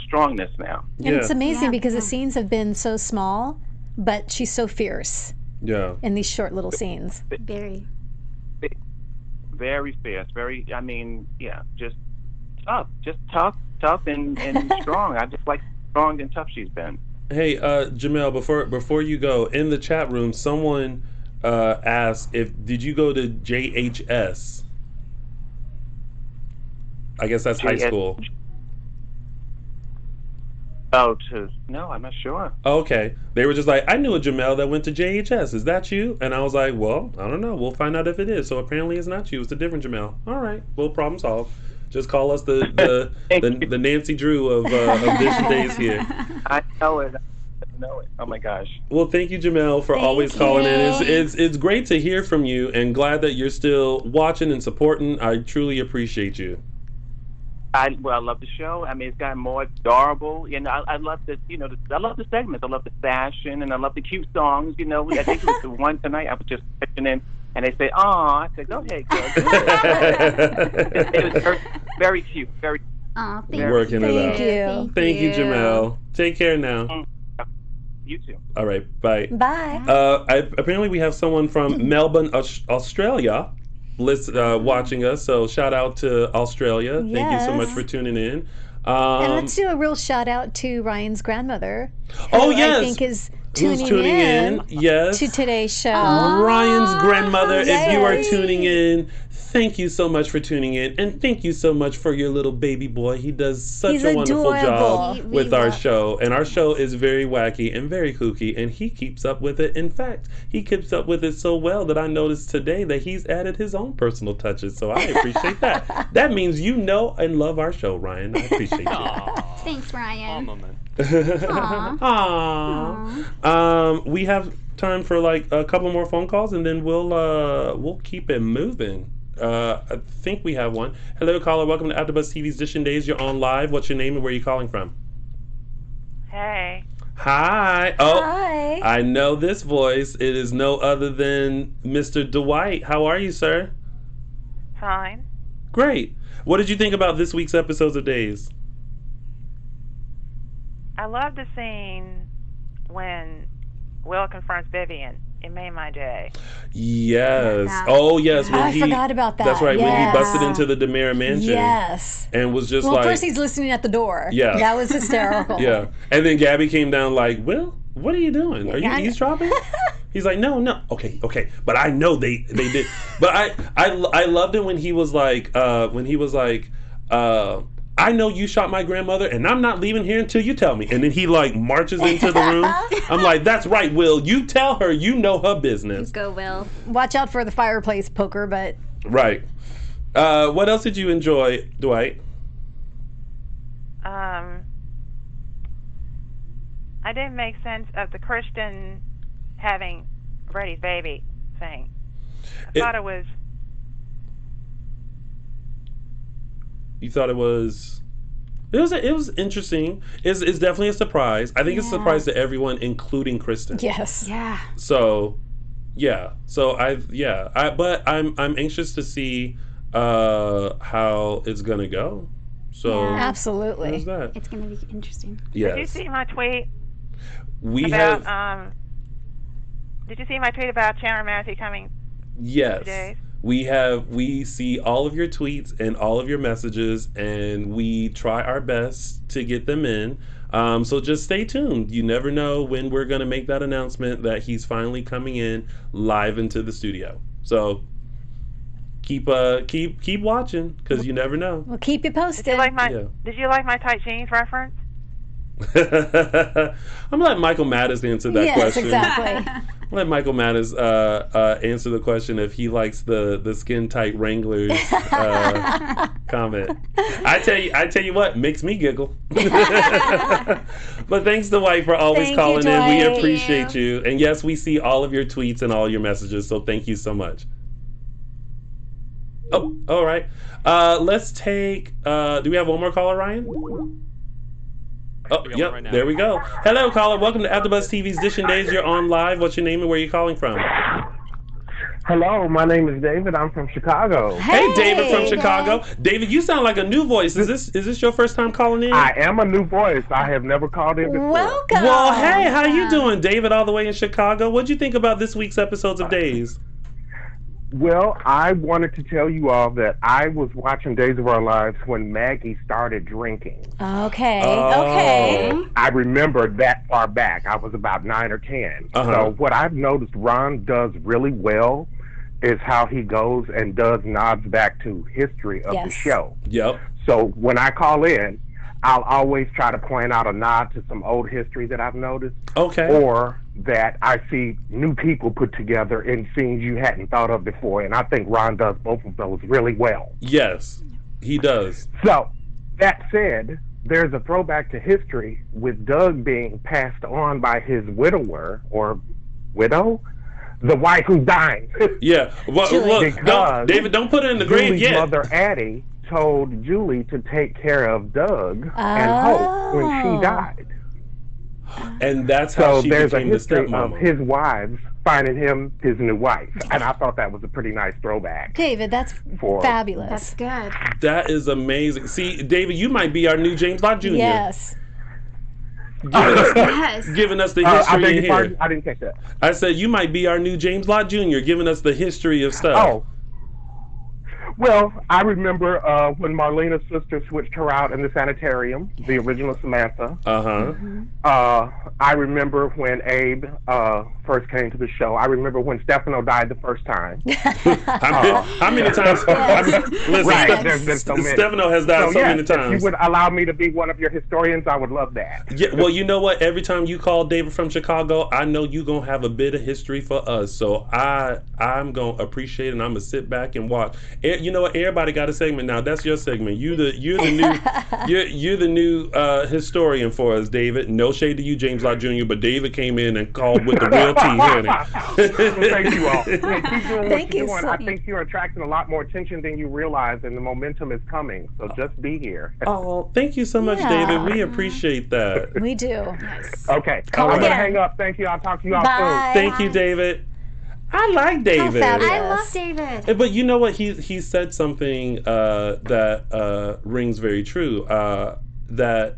strongness now. And it's amazing because the scenes have been so small, but she's so fierce. Yeah. In these short little scenes. Very. Very fierce. Very, just tough and strong. I just like strong and tough she's been. Hey, Jamel, before you go, in the chat room, someone asked did you go to JHS? I guess that's high school. No, I'm not sure. Okay. They were just like, I knew a Jamel that went to JHS. Is that you? And I was like, well, I don't know. We'll find out if it is. So apparently it's not you. It's a different Jamel. All right. Well, problem solved. Just call us the Nancy Drew of DISHIN Days here. I know it. Oh my gosh. Well, thank you, Jamel, for always calling in. It's great to hear from you, and glad that you're still watching and supporting. I truly appreciate you. I love the show. I mean, it's gotten more adorable. I love the, I love the segments. I love the fashion, and I love the cute songs. I think it was the one tonight I was just pitching in, and they say, "Oh," I said, "Go ahead, girl." It was very cute. Very. Oh, thank you. Working it out. Thank you, Jamel. Take care now. You too. All right. Bye. Bye. Apparently, we have someone from Melbourne, Australia. Watching us, so shout out to Australia. Yes. Thank you so much for tuning in. And let's do a real shout out to Ryan's grandmother, who I think is tuning in yes, to today's show. Ryan's grandmother, if you are tuning in, thank you so much for tuning in, and thank you so much for your little baby boy. He does such a wonderful job with our show, and our show is very wacky and very kooky, and he keeps up with it. In fact, he keeps up with it so well that I noticed today that he's added his own personal touches, so I appreciate that. That means you know and love our show, Ryan. I appreciate you. Thanks, Ryan. Aww. We have time for like a couple more phone calls, and then we'll keep it moving. I think we have one. Hello, caller. Welcome to AfterBuzz TV's DISHIN Days. You're on live. What's your name and where are you calling from? Hey. Hi. Oh, hi. I know this voice. It is no other than Mr. Dwight. How are you, sir? Fine. Great. What did you think about this week's episodes of Days? I love the scene when Will confronts Vivian. It made my day. Yes. Oh, yes. When I forgot about that. That's right. When he busted into the DeMera mansion. Yes. And was just well, first he's listening at the door. Yeah. That was hysterical. Yeah. And then Gabby came down like, Will, what are you doing? Are you eavesdropping? He's like, no. Okay. But I know they did. But I loved it when he was like, I know you shot my grandmother, and I'm not leaving here until you tell me. And then he like marches into the room. I'm like, that's right, Will. You tell her you know her business. Go, Will. Watch out for the fireplace poker, but. Right. What else did you enjoy, Dwight? I didn't make sense of the Christian having Brady's baby thing. I thought it was. You thought it was interesting. It's definitely a surprise. I think it's a surprise to everyone, including Kristen. Yes. Yeah. So, yeah. So but I'm anxious to see how it's gonna go. So absolutely. How's that? It's gonna be interesting. Yes. Did you see my tweet? Did you see my tweet about Chandler Matthew coming Yes. We see all of your tweets and all of your messages, and we try our best to get them in. So just stay tuned. You never know when we're going to make that announcement that he's finally coming in live into the studio. So keep watching, because you never know. We'll keep you posted. Did you like my tight jeans reference? I'm gonna let Michael Mattis answer that question. Yes, exactly. Let Michael Mattis answer the question if he likes the skin tight Wranglers comment. I tell you what, makes me giggle. But thanks to Dwight for always calling in. We appreciate you. And yes, we see all of your tweets and all your messages, so thank you so much. Oh, all right. Let's take. Do we have one more caller, Ryan? Oh, yep. Right, there we go. Hello, caller. Welcome to AfterBuzz TV's Dishin Days. You're on live. What's your name and where are you calling from? Hello, my name is David. I'm from Chicago. Hey, David from Chicago. David, you sound like a new voice. Is this your first time calling in? I am a new voice. I have never called in before. Welcome. Well, hey, how you doing, David, all the way in Chicago? What'd you think about this week's episodes of Days? Well, I wanted to tell you all that I was watching Days of Our Lives when Maggie started drinking. Okay. I remember that far back. I was about 9 or 10. So what I've noticed Ron does really well is how he goes and does nods back to history of the show. Yep. So when I call in, I'll always try to point out a nod to some old history that I've noticed. Okay. Or that I see new people put together in scenes you hadn't thought of before. And I think Ron does both of those really well. Yes, he does. So, that said, there's a throwback to history with Doug being passed on by his widower, or widow? The wife who's dying. Yeah. Well, look, David, don't put it in the grave yet. Mother Addie told Julie to take care of Doug and Hope when she died. And that's how she there's became a history the stepmama. of his wives finding him his new wife. And I thought that was a pretty nice throwback. David, that's fabulous. That's good. That is amazing. See, David, you might be our new James Lott Jr. Yes. Giving us the history in here. I didn't catch that. I said you might be our new James Lott Jr. giving us the history of stuff. Oh. Well, I remember when Marlena's sister switched her out in the sanitarium, the original Samantha. I remember when Abe first came to the show. I remember when Stefano died the first time. How many times? Listen, Stefano has died so many times. If you would allow me to be one of your historians, I would love that. Yeah, well, you know what? Every time you call David from Chicago, I know you're going to have a bit of history for us. So I'm going to appreciate it, and I'm going to sit back and watch. You know what? Everybody got a segment now. That's your segment. You're the new historian for us, David. No shade to you, James Lott Jr., but David came in and called with the real tea. Thank you all. Keep doing what you're doing. I think you're attracting a lot more attention than you realize, and the momentum is coming. So just be here. Oh, thank you so much, David. We appreciate that. We do. Yes. Okay. I'm going to hang up. Thank you. I'll talk to you all soon. Thank you, David. I like David. I love David. But you know what? He said something that rings very true. That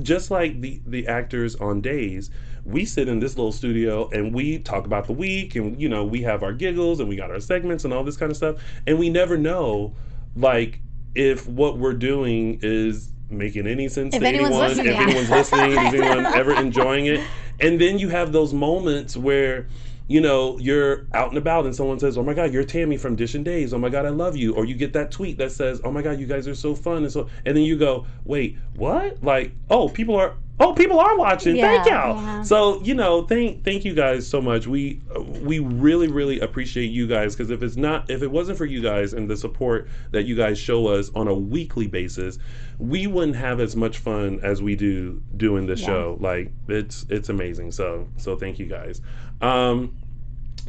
just like the actors on Days, we sit in this little studio and we talk about the week, and we have our giggles and we got our segments and all this kind of stuff, and we never know like if what we're doing is making any sense to anyone, if anyone's listening, is anyone ever enjoying it. And then you have those moments where you're out and about and someone says, "Oh my God, you're Tami from Dishin Days. Oh my God, I love you." Or you get that tweet that says, "Oh my God, you guys are so fun." And then you go, "Wait, what?" Like, people are watching. Thank y'all. Yeah. So, thank you guys so much. We really, really appreciate you guys, because if it wasn't for you guys and the support that you guys show us on a weekly basis, we wouldn't have as much fun as we do doing this show. Like, it's amazing. So thank you guys.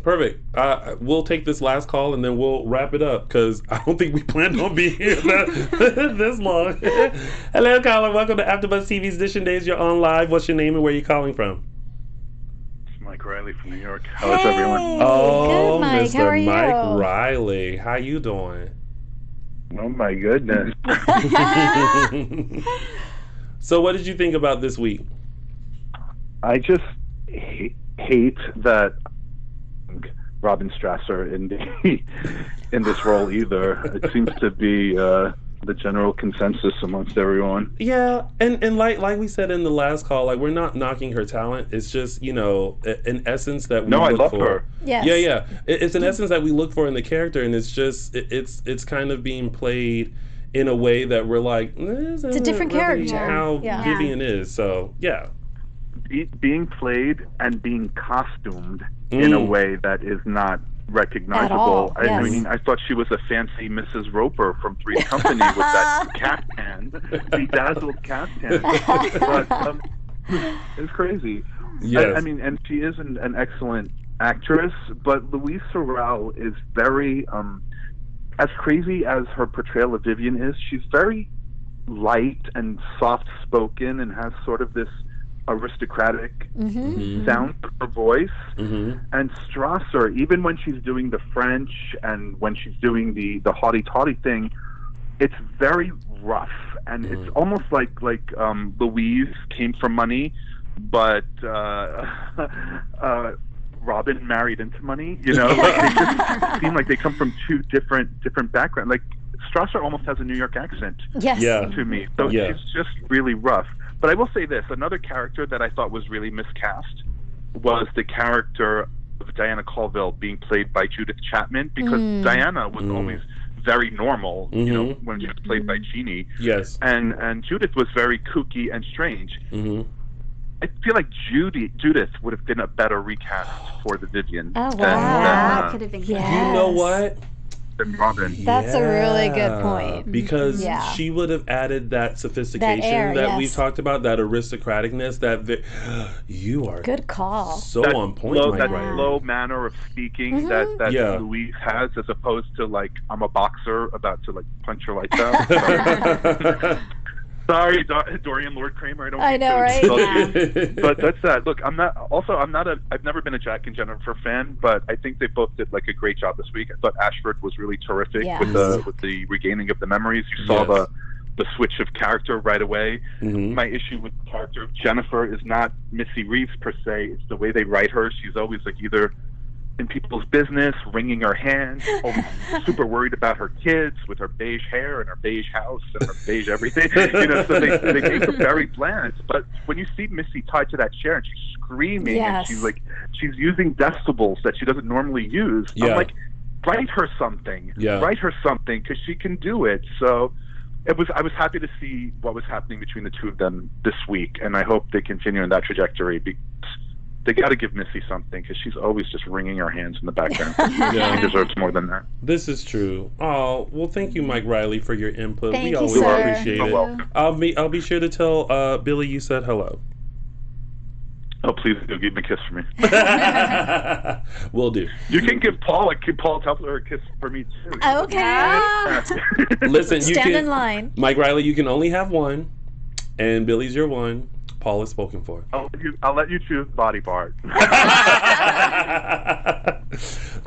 Perfect. We'll take this last call and then we'll wrap it up, because I don't think we planned on being here this long. Hello, caller. Welcome to AfterBuzz TV's Dishin Days. You're on live. What's your name and where are you calling from? It's Mike Riley from New York. How is everyone? Oh, good, Mike. Mr. How are you? Mike Riley. How you doing? Oh my goodness. So what did you think about this week? I just hate that Robin Strasser in this role either. It seems to be the general consensus amongst everyone. Yeah, and like we said in the last call, like we're not knocking her talent. It's just, you know, an essence that we look for. I love her. Yes. Yeah. It's an essence that we look for in the character, and it's just it's kind of being played in a way that we're like, it's a different really character. How Vivian is. So yeah. Being played and being costumed in a way that is not recognizable. I mean, I thought she was a fancy Mrs. Roper from Three's Company with that caftan, bedazzled caftan. But it's crazy. Yes. I mean, and she is an excellent actress, but Louise Sorel is very, as crazy as her portrayal of Vivian is, she's very light and soft-spoken and has sort of this aristocratic sound to her voice. And Strasser, even when she's doing the French and when she's doing the haughty-tawdy thing, it's very rough, and it's almost like Louise came from money, but Robin married into money. You know, like they just seem like they come from two different backgrounds. Like Strasser almost has a New York accent to me, so she's just really rough. But I will say this, another character that I thought was really miscast was the character of Diana Colville being played by Judith Chapman, because Diana was always very normal, you know, when she was played by Jeannie. Yes. And Judith was very kooky and strange. I feel like Judith would have been a better recast for the Vivian. Oh, wow. That could have been good. You know what? Than Robin. That's a really good point. Because she would have added that sophistication that we've talked about, that aristocraticness, that you are good call. So that on point, that slow manner of speaking that Louise has, as opposed to like, I'm a boxer about to like punch her lights out. Sorry, Dorian Lord Kramer. I know, right? But that's that. Look, I've never been a Jack and Jennifer fan, but I think they both did like a great job this week. I thought Ashford was really terrific with the regaining of the memories. You saw the switch of character right away. My issue with the character of Jennifer is not Missy Reeves per se. It's the way they write her. She's always like either in people's business, wringing her hands, super worried about her kids with her beige hair and her beige house and her beige everything. You know, so they make her very bland. But when you see Missy tied to that chair and she's screaming and she's using decibels that she doesn't normally use, I'm like, write her something. Write her something, because she can do it. So I was happy to see what was happening between the two of them this week, and I hope they continue in that trajectory, because they got to give Missy something, because she's always just wringing her hands in the background. She deserves more than that. This is true. Oh, well, thank you, Mike Riley, for your input. Thank we you, always sir. appreciate it. Welcome. I'll be sure to tell Billy you said hello. Oh, please do give me a kiss for me. Will do. You can give Paul Tupler a kiss for me too. Okay. Listen, you stand can, in line. Mike Riley, you can only have one, and Billy's your one. Paul is spoken for. I'll let you choose body part. Thank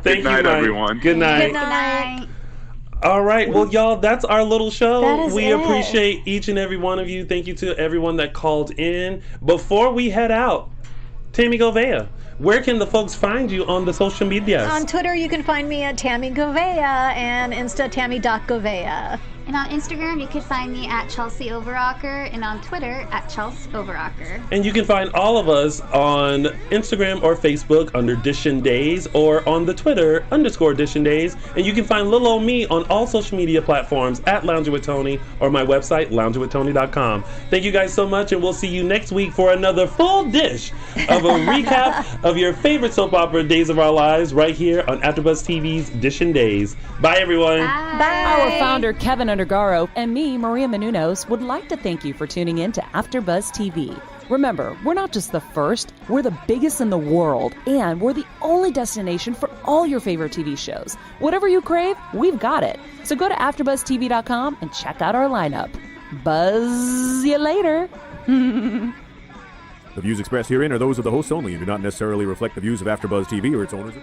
Good night, Mike. everyone. Good night. Good night. All right. Well, y'all, that's our little show. That is we it. appreciate each and every one of you. Thank you to everyone that called in. Before we head out, Tami Goveia, where can the folks find you on the social medias? On Twitter, you can find me at Tami Goveia, and Insta Tami.Goveia. And on Instagram, you can find me at Chelsie Overocker, and on Twitter at Chelsie Overocker. And you can find all of us on Instagram or Facebook under DISHIN Days, or on the Twitter _DISHIN Days. And you can find little old me on all social media platforms at Lounging with Tony, or my website, loungingwithtony.com. Thank you guys so much, and we'll see you next week for another full dish of a recap of your favorite soap opera Days of Our Lives right here on AfterBuzz TV's DISHIN Days. Bye, everyone. Bye. Our founder, Kevin Undergaro, and me, Maria Menounos, would like to thank you for tuning in to AfterBuzz TV. Remember, we're not just the first, we're the biggest in the world, and we're the only destination for all your favorite TV shows. Whatever you crave, we've got it. So go to AfterBuzzTV.com and check out our lineup. Buzz you later. The views expressed herein are those of the hosts only and do not necessarily reflect the views of AfterBuzz TV or its owners.